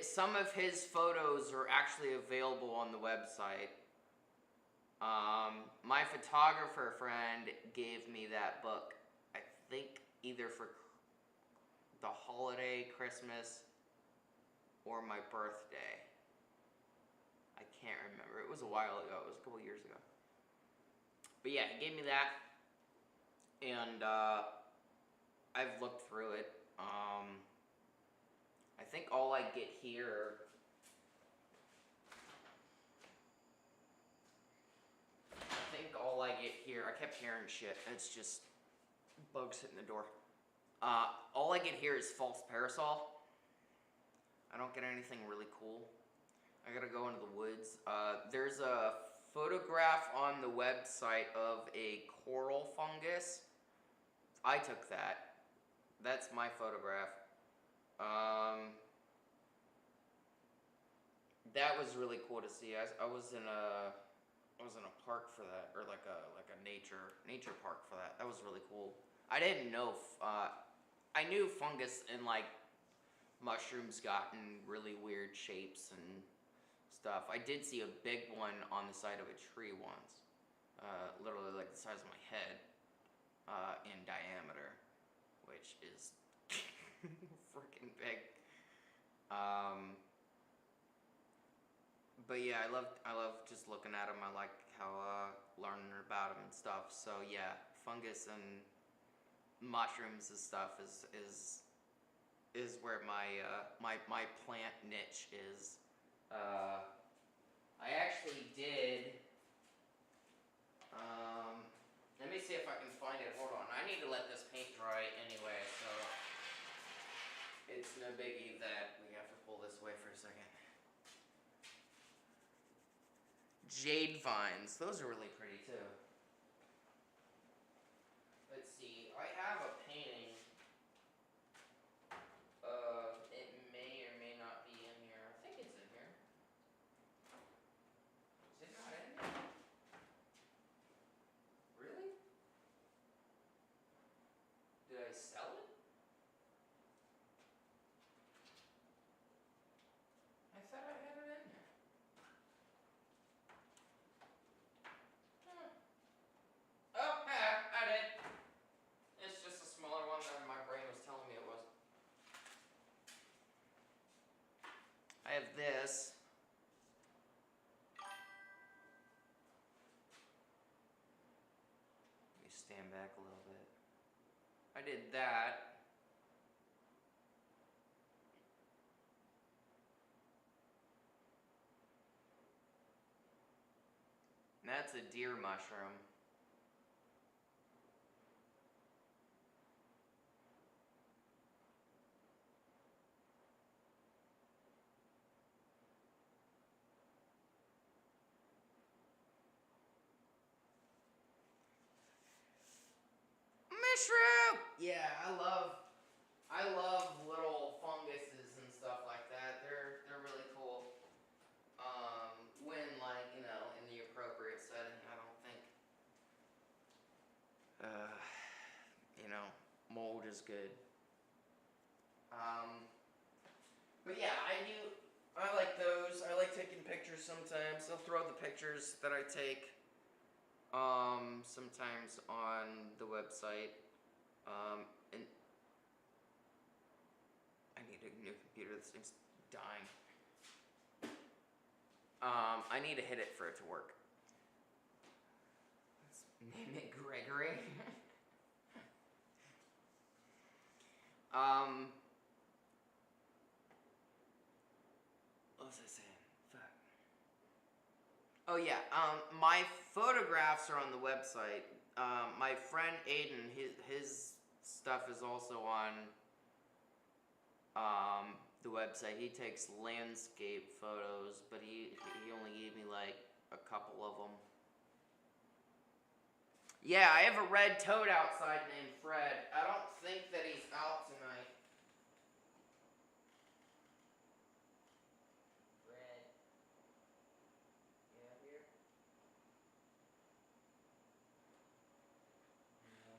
some of his photos are actually available on the website. My photographer friend gave me that book, I think either for the holiday, Christmas, or my birthday. I can't remember. It was a while ago. It was a couple years ago. But yeah, he gave me that, and I've looked through it. I think all I get here. I kept hearing shit. It's just bugs hitting the door. All I get here is false parasol. I don't get anything really cool. I gotta go into the woods. There's a photograph on the website of a coral fungus. I took that. That's my photograph. That was really cool to see. I was in a park for that, or like a nature park for that. That was really cool. I didn't know. I knew fungus and like mushrooms got in really weird shapes and stuff. I did see a big one on the side of a tree once, literally like the size of my head, in diameter, which is freaking big. But yeah, I love just looking at them. I like how learning about them and stuff. So yeah, fungus and mushrooms and stuff is where my plant niche is. I actually did. Let me see if I can find it. Hold on. I need to let this paint dry anyway, so it's no biggie that we have to pull this away for a second. Jade vines. Those are really pretty too. Let's see. I have a painting. It may or may not be in here. I think it's in here. Is it not in here? Really? Did I sell it? I thought I had it in there. Oh, yeah, I did. It's just a smaller one than my brain was telling me it was. I have this. Let me stand back a little bit. I did that. And that's a deer mushroom. Mushroom! Yeah, I love little funguses and stuff like that. They're really cool. When like, you know, in the appropriate setting, I don't think you know, mold is good. But yeah, I like those. I like taking pictures sometimes. I'll throw the pictures that I take sometimes on the website. And I need a new computer. This thing's dying. I need to hit it for it to work. Let's name it Gregory. What was I saying? Fuck. Oh yeah. My photographs are on the website. My friend Aiden, his stuff is also on the website. He takes landscape photos, but he only gave me like a couple of them. Yeah, I have a red toad outside named Fred. I don't think that he's out tonight. Fred. Yeah, here? No.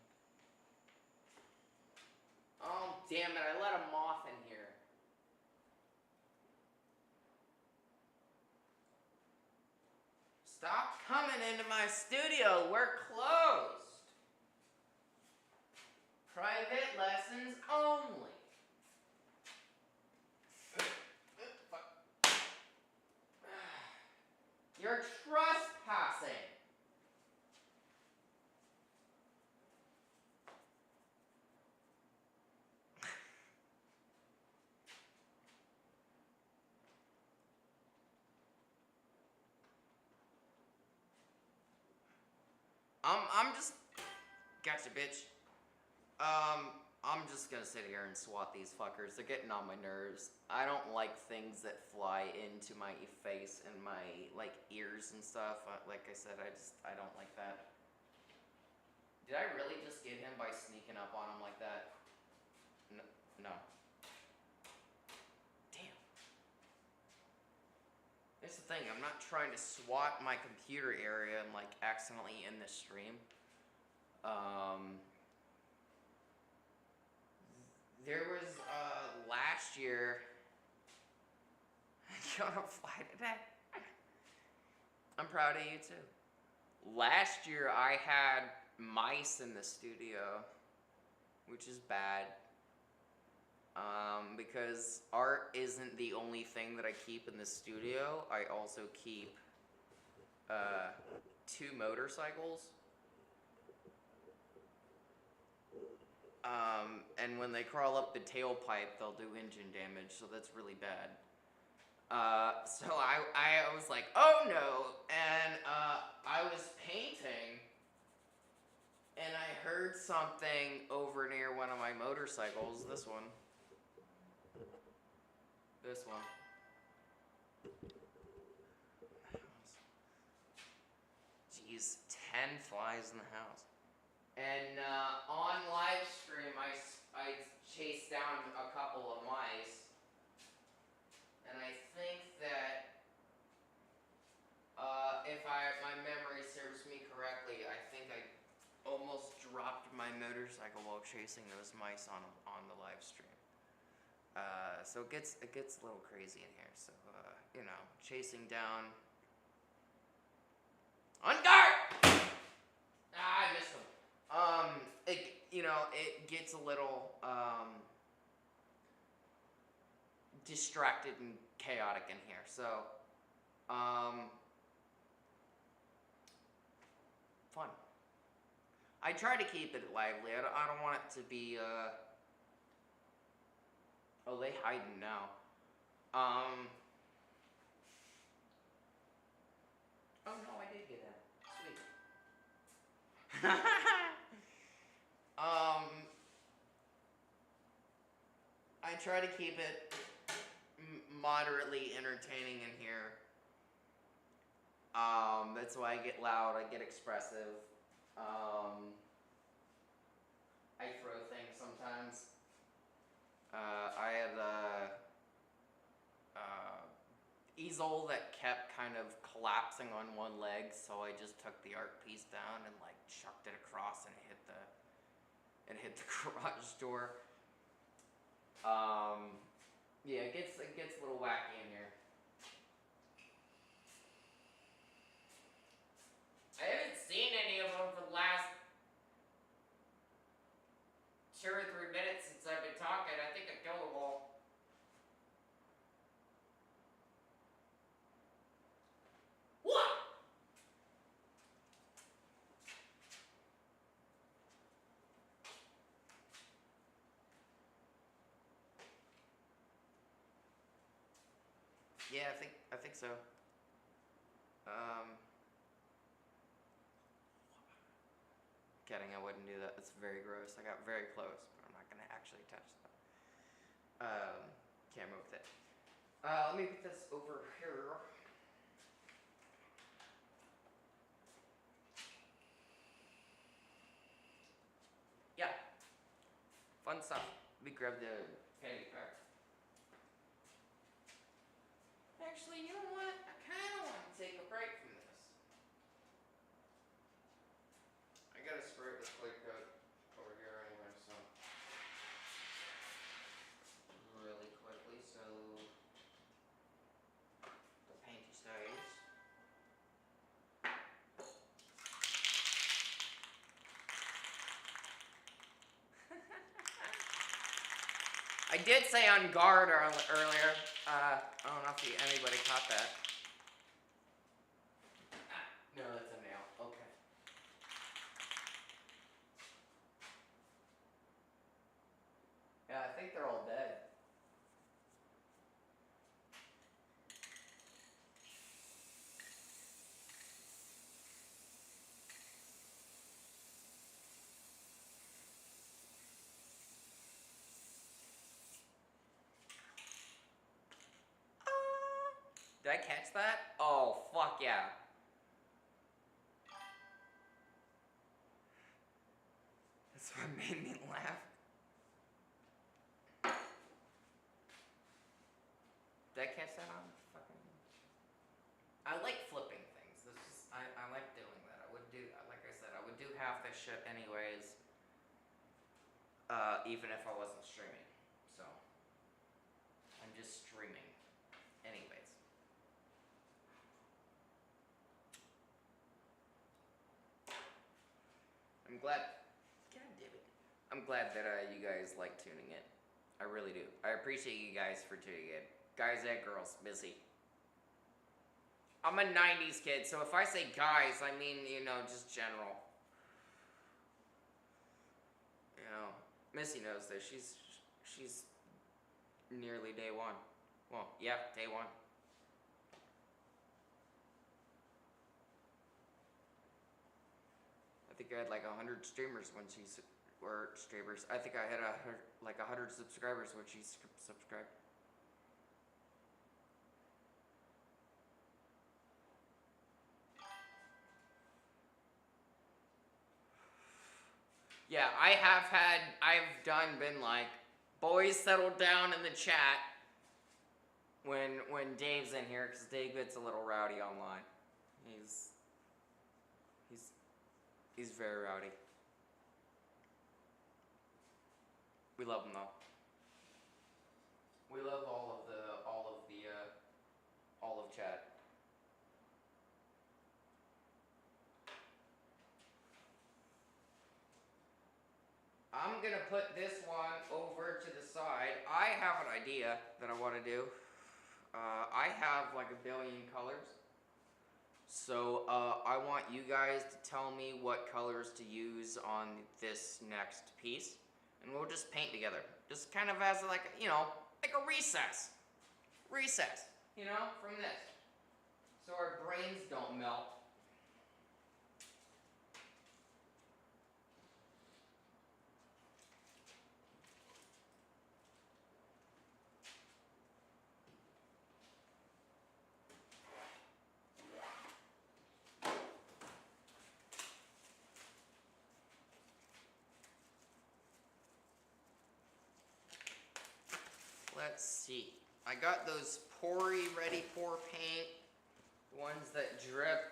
Oh, damn it. I let a moth in here. Stop coming into my studio. We're closed. Private lessons only. You're trespassing. I'm just... Gotcha, bitch. I'm just gonna sit here and swat these fuckers. They're getting on my nerves. I don't like things that fly into my face and my, like, ears and stuff. Like I said, I don't like that. Did I really just get him by sneaking up on him like that? No. Damn. That's the thing, I'm not trying to swat my computer area and, like, accidentally end the stream. There was, last year... You wanna fly today? I'm proud of you, too. Last year, I had mice in the studio, which is bad. Because art isn't the only thing that I keep in the studio. I also keep, 2 motorcycles. And when they crawl up the tailpipe, they'll do engine damage, so that's really bad. So I was like, oh no, and, I was painting, and I heard something over near one of my motorcycles, this one. Jeez, 10 flies in the house. And, on live stream, I chased down a couple of mice. And I think that, if my memory serves me correctly, I think I almost dropped my motorcycle while chasing those mice on the live stream. So it gets a little crazy in here. So, you know, chasing down. On guard! Ah, I missed him. It gets a little, distracted and chaotic in here, so, fun. I try to keep it lively. I don't want it to be, oh, they hiding now. Oh, no, I did get that. Sweet. I try to keep it moderately entertaining in here. That's why I get loud, I get expressive. I throw things sometimes. I had a easel that kept kind of collapsing on one leg, so I just took the art piece down and like chucked it across and hit the garage door. Yeah, it gets a little wacky in here. I haven't seen any of them for the last 2 or 3 minutes since I've been talking. I think I killed them all. What? Yeah, I think so. Kidding, I wouldn't do that. It's very gross. I got very close, but I'm not gonna actually touch that. Can't move with it. Let me put this over here. Yeah. Fun stuff. Let me grab the candy pack. Actually, you know what? I kind of want to take a break from this. I gotta spray this clear coat over here anyway, so. Really quickly, so the painty stays. I did say on guard earlier. I don't know if anybody caught that. No, that's a nail. Okay. Yeah, I think they're all dead. Did I catch that? Oh, fuck yeah. That's what made me laugh. Did I catch that on fucking... I like flipping things. This is, I like doing that. I would do, like I said, I would do half this shit anyways. Even if I wasn't streaming. So, I'm just streaming. Anyways. I'm glad, God damn it. I'm glad that you guys like tuning in. I really do. I appreciate you guys for tuning in. Guys and girls, Missy. I'm a 90s kid, so if I say guys, I mean, you know, just general. You know, Missy knows this. She's nearly day one. Well, yeah, day one. I think I had like 100 streamers when she's, or streamers. I think I had like 100 subscribers when she subscribed. Yeah, I've been like, boys settle down in the chat when Dave's in here, because Dave gets a little rowdy online. He's very rowdy. We love him though. We love all of chat. I'm gonna put this one over to the side. I have an idea that I want to do. I have like a billion colors. So I want you guys to tell me what colors to use on this next piece. And we'll just paint together. Just kind of as like, you know, like a recess. Recess, you know, from this. So our brains don't melt. Let's see. I got those Pori Ready Pour paint, ones that drip.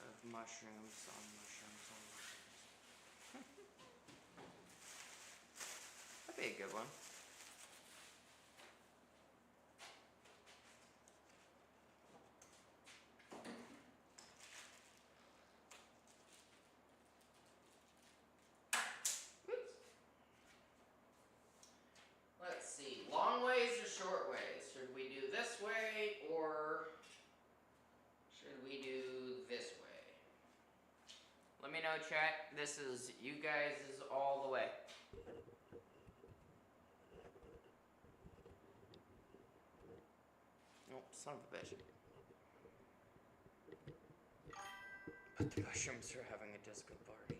Of mushrooms on mushrooms on mushrooms. That'd be a good one. Let's see, long ways or short ways? Should we do this way or should we do this way? Let me know, chat. This is you guys is all the way. Oh, son of a bitch. The mushrooms are having a disco party.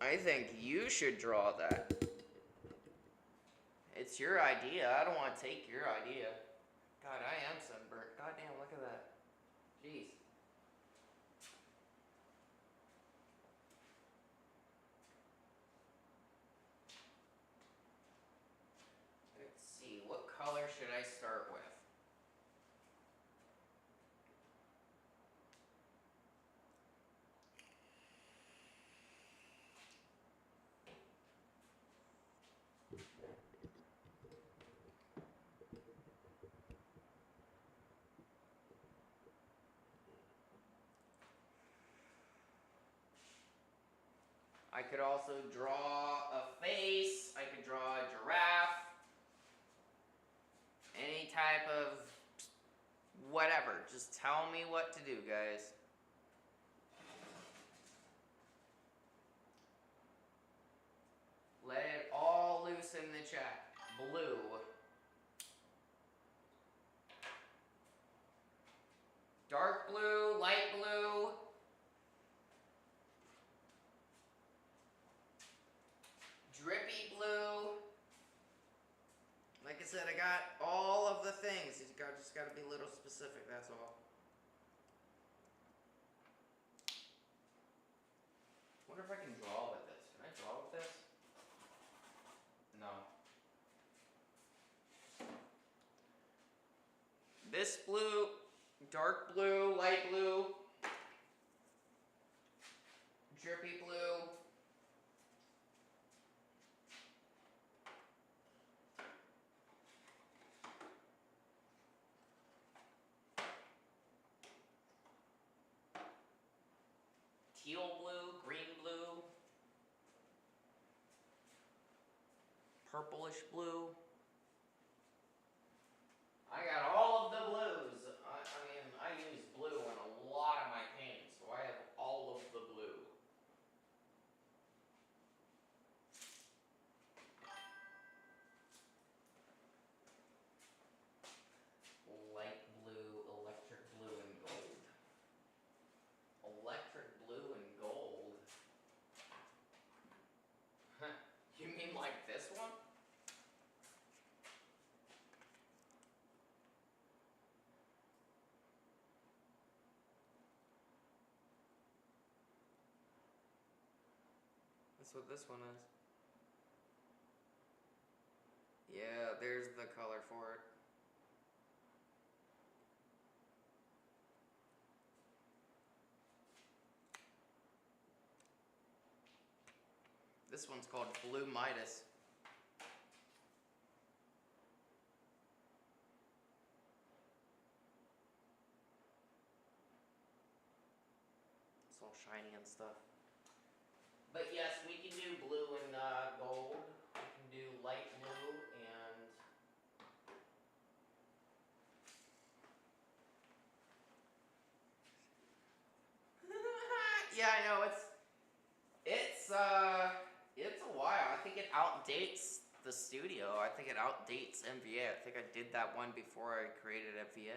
I think you should draw that. It's your idea. I don't want to take your idea. God, I am sunburnt. God damn, look at that. Jeez. Let's see, what color should I start with? I could also draw a face. I could draw a giraffe. Any type of whatever. Just tell me what to do, guys. Let it all loose in the chat. Blue. Dark blue, light blue. Drippy blue. Like I said, I got all of the things. You just got to be a little specific, that's all. Wonder if I can draw with this. Can I draw with this? No. This blue, dark blue, light blue, drippy blue. Teal blue, green blue, purplish blue. I got all of the blues. I mean, I use blue in a lot of my paintings, so I have all of the blue. Light blue, electric blue, and gold. Electric blue and gold? You mean like this one? That's what this one is. Yeah, there's the color for it. This one's called Blue Midas. It's all shiny and stuff. But yes, we can do blue and gold. We can do light blue and yeah, I know it's a while. I think it outdates the studio. I think it outdates MVA. I think I did that one before I created MVA.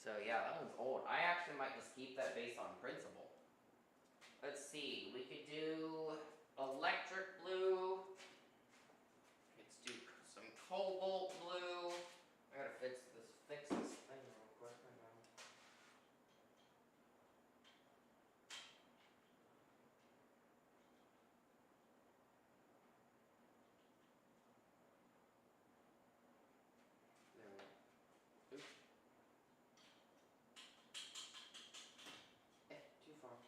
So yeah, that one's old. I actually might just keep that based on principle. Let's see, we could do electric blue. Let's do some cobalt blue. I gotta fix this thing real quick. Hang on. There we go. Oops. Too far.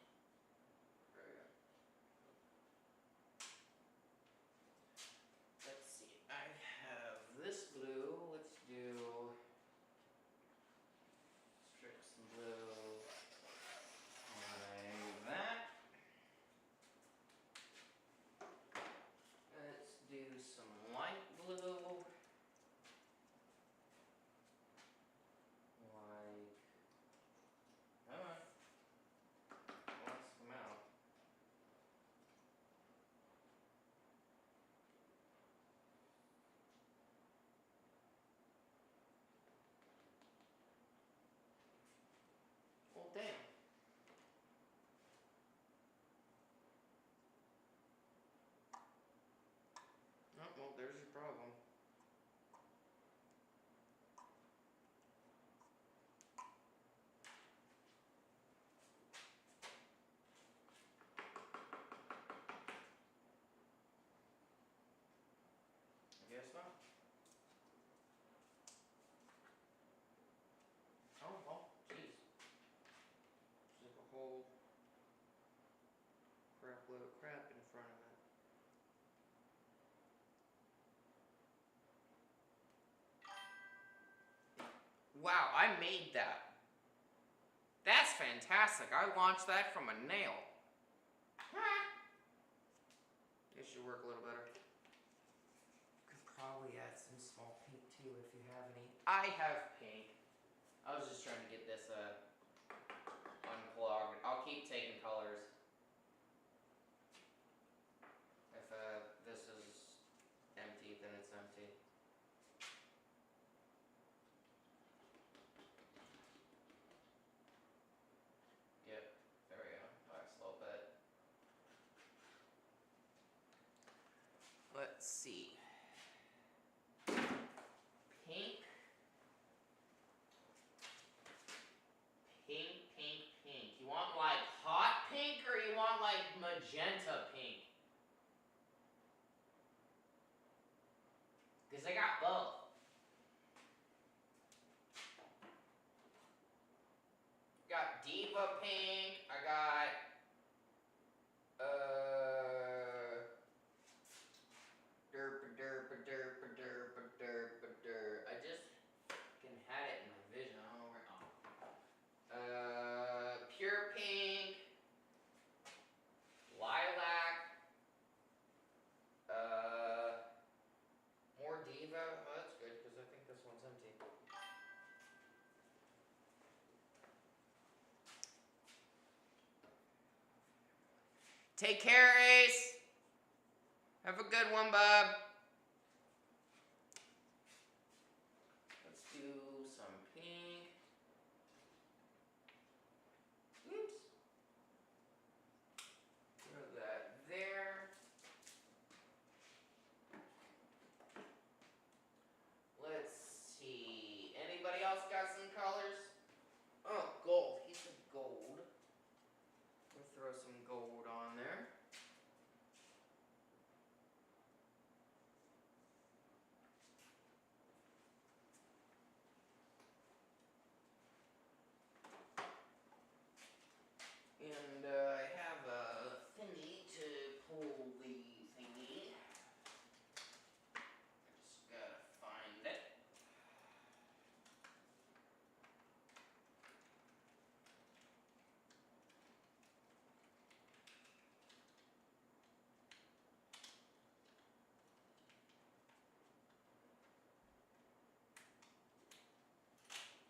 There we go. Let's see. I have this blue. load of crap in front of it. Wow, I made that. That's fantastic. I launched that from a nail. It should work a little better. Could probably add some small paint too if you have any. I have paint. I was just trying to get this unplugged. I'll keep taking colors. If this is empty, then it's empty. Yep, there we go. Wax a little bit. Let's see. Pink. Pink, pink, pink. You want like hot pink or you want like magenta pink? Because I got both. Got Diva pink. I got derp derp derp derp derp derp. I just fucking had it in my vision. I don't know where. Oh. Pure pink. Lilac. More Diva. Oh, that's good because I think this one's empty. Take care, Ace. Have a good one, bub. Let's do some pink. Oops. Throw that there. Let's see. Anybody else got some colors? Oh, gold. He said gold. We'll throw some gold on there. And I have a thingy to pull the thingy. I just gotta find it.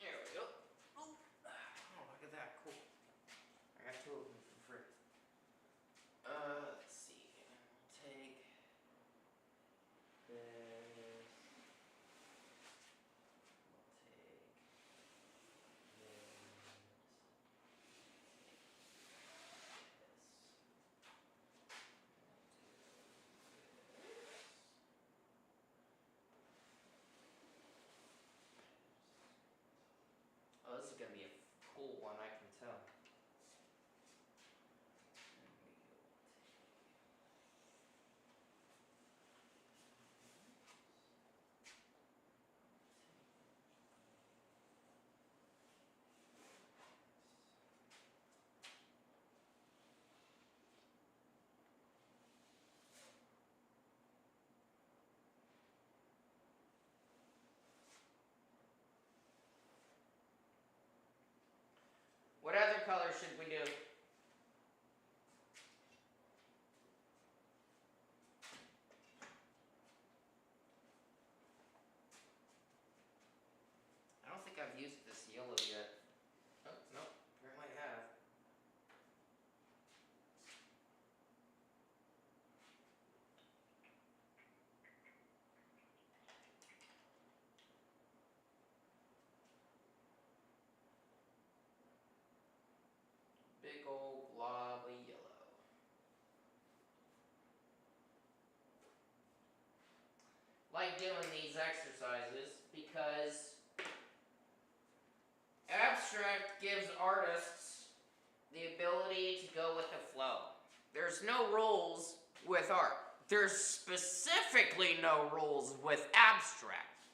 There we go. Oh, look at that. Cool. I got two of them for free. Let's see. We'll take this. We'll take this. Oh, this is gonna be a cool one, I can tell. What other color should we do? I don't think I've used this yellow yet. Oh, no, apparently I have. Big old glob of yellow. Like doing these exercises because abstract gives artists the ability to go with the flow. There's no rules with art. There's specifically no rules with abstract.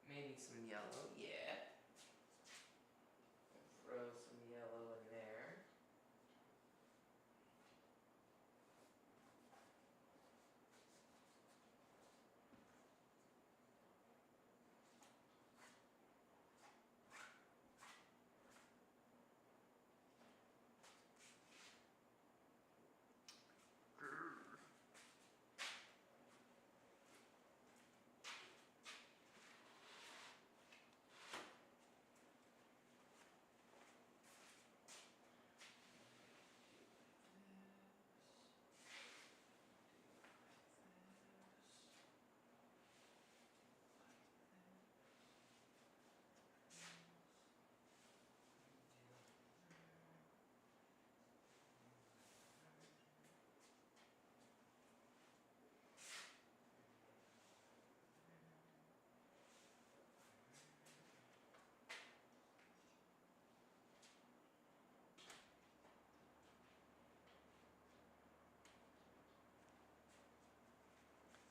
Maybe some yellow, yeah. Throw some yellow in there.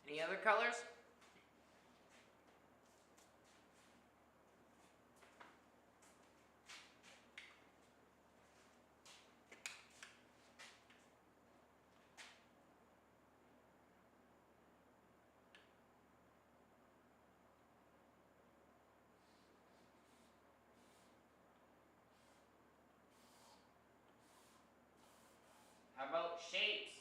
Any other colors? How about shapes?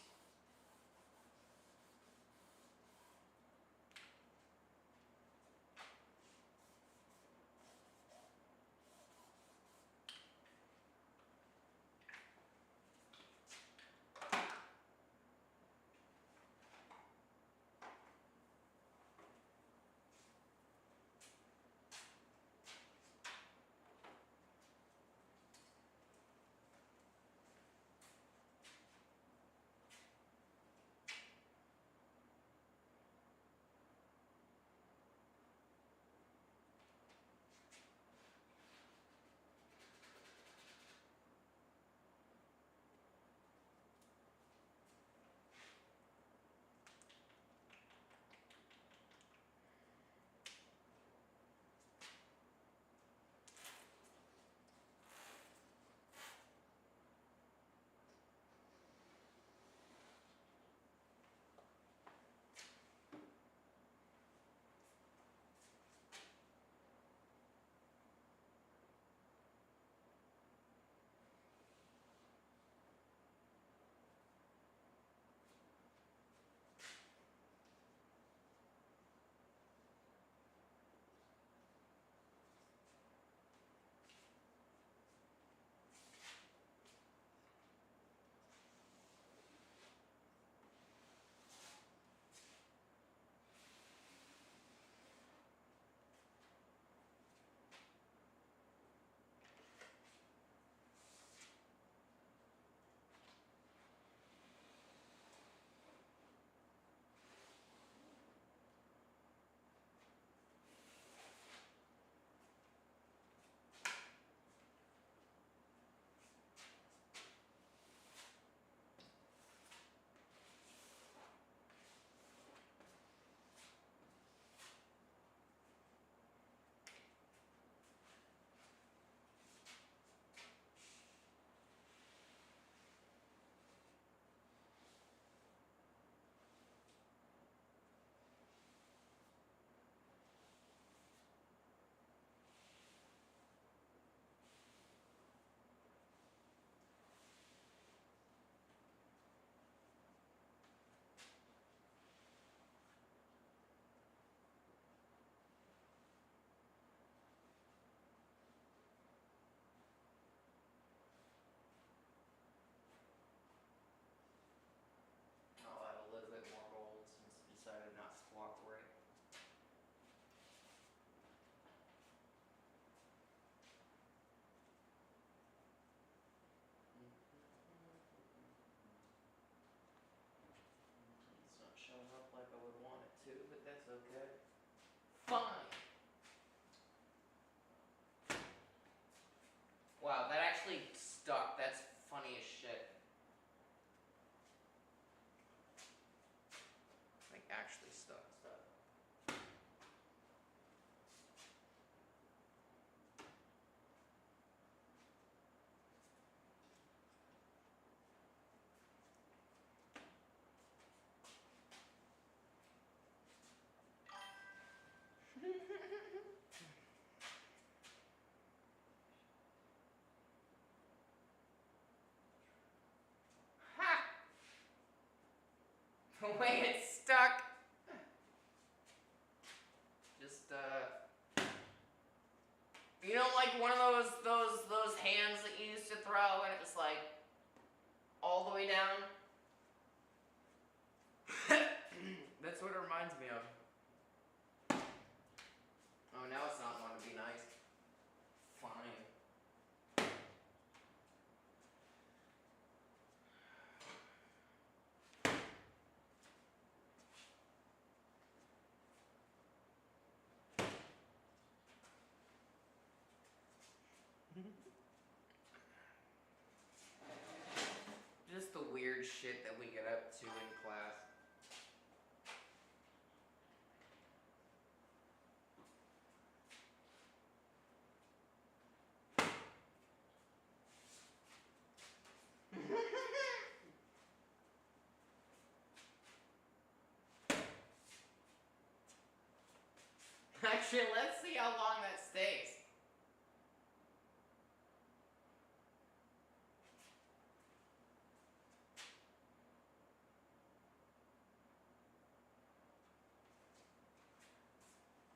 I'll add a little bit more gold since I decided not to cooperate. It's not showing up like I would want it to, but that's okay. Fine. Wow, that actually stuck. That's funny as shit. Like, actually stuck. Ha! The way it's stuck. Just you know, like one of those hands that you used to throw and it was like all the way down. That's what it reminds me of. Oh, now it's not wanting to be nice. Fine. Just the weird shit that we get up to in class. Actually, let's see how long that stays.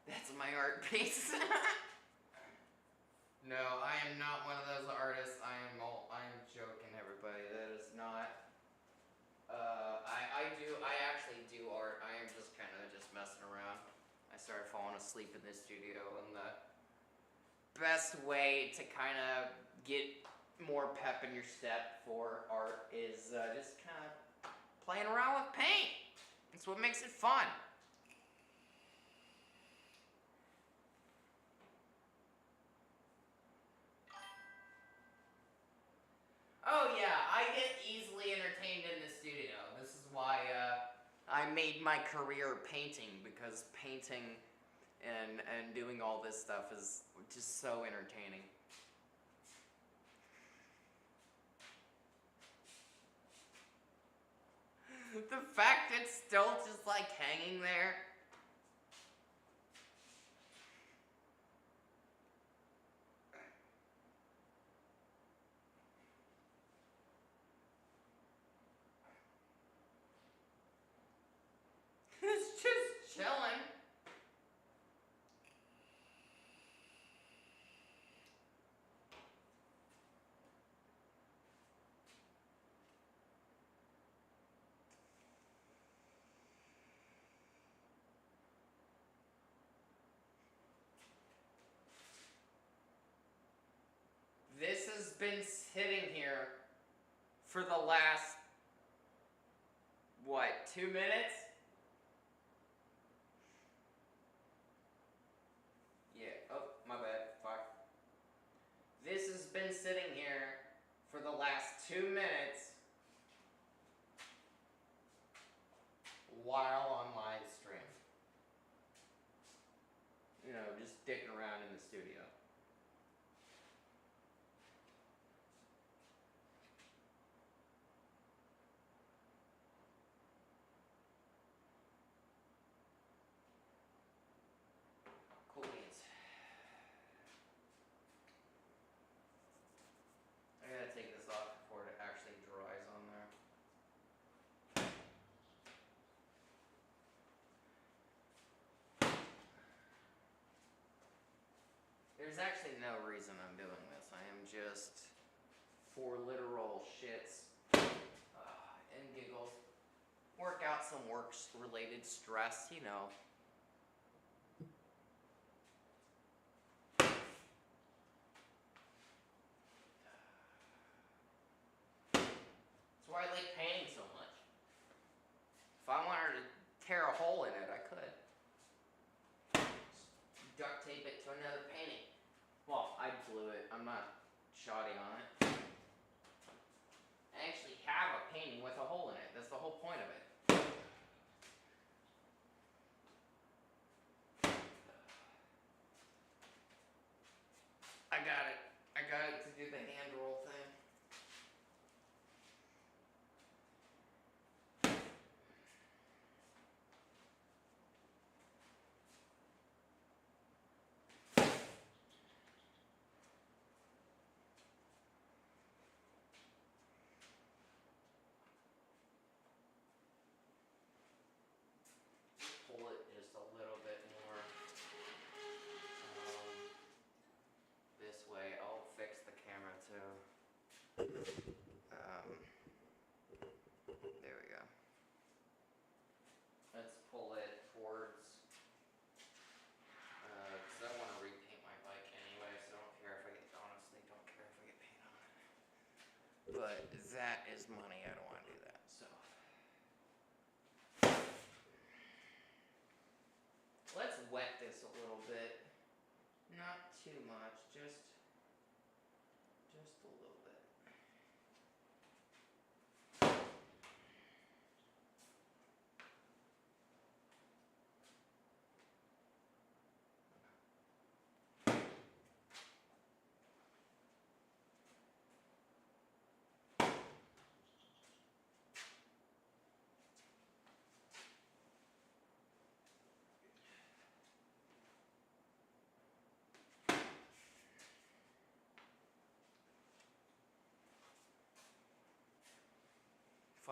That's my art piece. No, I am not one of those artists. I am joking, everybody. That is not. I actually do art. I am just kind of just messing around. I started falling asleep in this studio, and the best way to kind of get more pep in your step for art is just kind of playing around with paint. That's what makes it fun. Oh yeah, I get easily entertained in the studio. This is why I made my career painting, because painting and doing all this stuff is just so entertaining. The fact it's still just like hanging there. It's just chilling. This has been sitting here for the last, what, 2 minutes? Yeah, oh, my bad, fuck. This has been sitting here for the last 2 minutes while on live stream. You know, just dicking around in the studio. Cool beans. I gotta take this off before it actually dries on there. There's actually no reason I'm doing this. I am just for literal shits and giggles. Work out some work-related stress, you know. That's why I like painting so much. If I wanted to tear a hole in it, I could. Just duct tape it to another painting. Well, I blew it. I'm not shoddy on it. I actually have a painting with a hole in it. That's the whole point of it. I got it. I got it to do the hand roll thing. Pull it just a little bit more this way. I'll fix the camera too. There we go. Let's pull it towards, because I want to repaint my bike anyway, so I don't care if I get, honestly, don't care if I get paint on it. But that is money, I don't want to do that, so. Let's wet this a little bit. Not too much, just a little bit.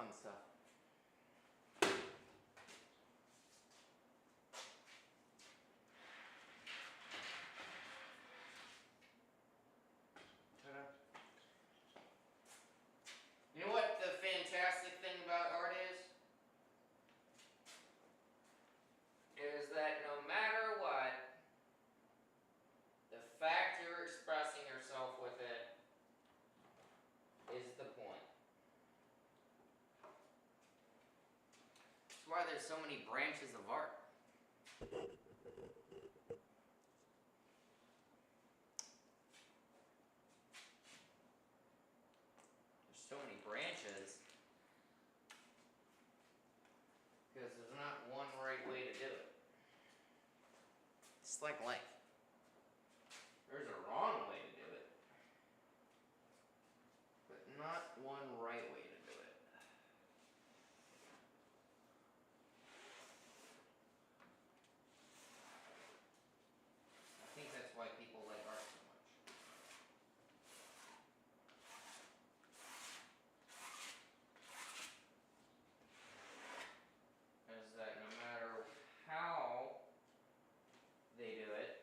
fun stuff. Ta-da. You know what the fantastic thing about art is? Is that no matter what, the fact you're expressing yourself with it is the point. That's why there's so many branches of art. There's so many branches because there's not one right way to do it. It's like life. There's a wrong way to do it, but not one right way to do it. I think that's why people like art so much. Is that no matter how they do it,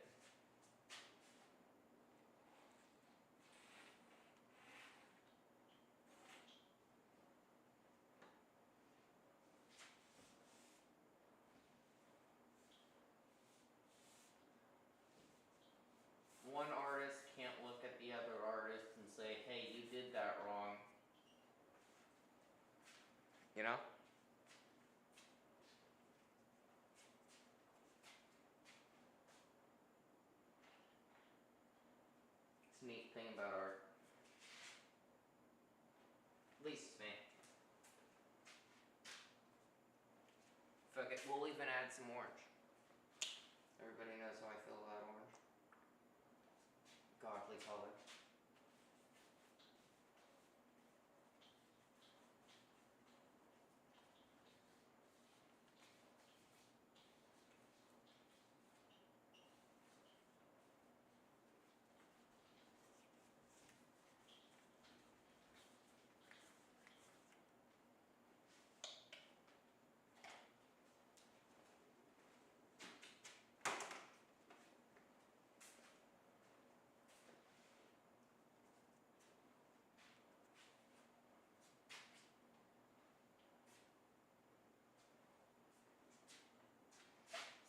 one artist can't look at the other artist and say, hey, you did that wrong. You know? It's a neat thing about art. At least it's me. Fuck it, we'll even add some orange. Everybody knows how I feel about orange. Godly color.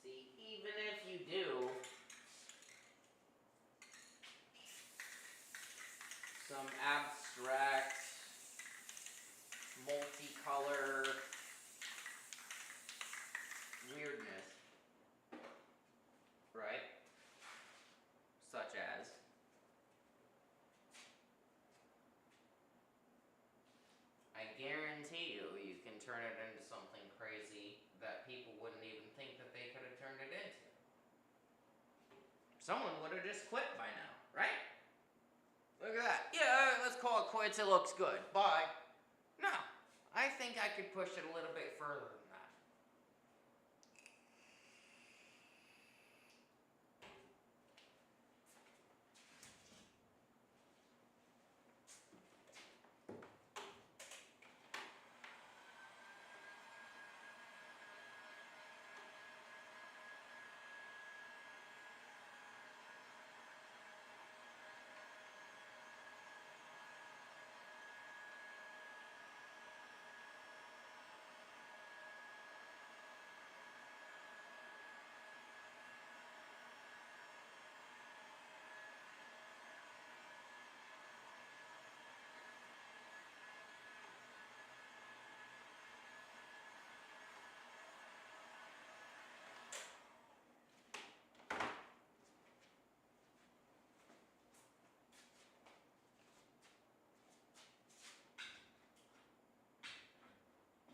See, even if you do some abstract, multicolor weirdness, right? Such as I guarantee you can turn it into something crazy that people wouldn't even think that they could have turned it into. Someone would have just quit by now, right? Look at that. Yeah, let's call it quits. It looks good. Bye. No, I think I could push it a little bit further than that.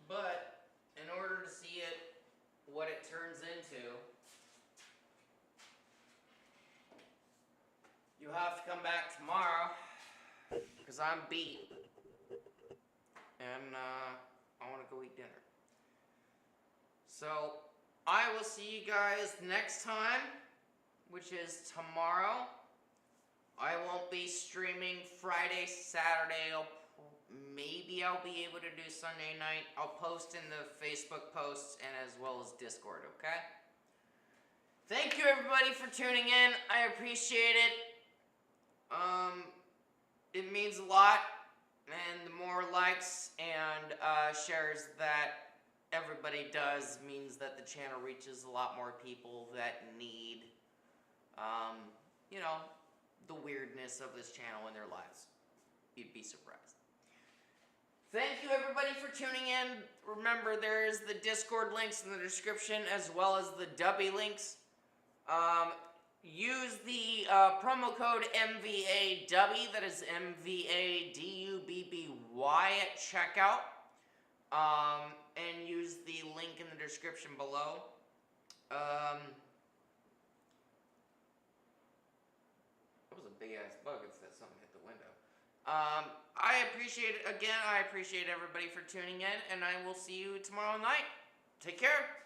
But in order to see it, what it turns into, you have to come back tomorrow, because I'm beat, and I want to go eat dinner. So, I will see you guys next time, which is tomorrow. I won't be streaming Friday, Saturday, maybe I'll be able to do Sunday night. I'll post in the Facebook posts and as well as Discord, okay? Thank you everybody for tuning in. I appreciate it. It means a lot. And the more likes and shares that everybody does means that the channel reaches a lot more people that need, you know, the weirdness of this channel in their lives. You'd be surprised. Thank you everybody for tuning in. Remember, there is the Discord links in the description as well as the Dubby links. Use the promo code MVADubby, that is MVADUBBY at checkout. And use the link in the description below. That was a big ass bug. It's that something hit the window. I appreciate it. Again, I appreciate everybody for tuning in, and I will see you tomorrow night. Take care.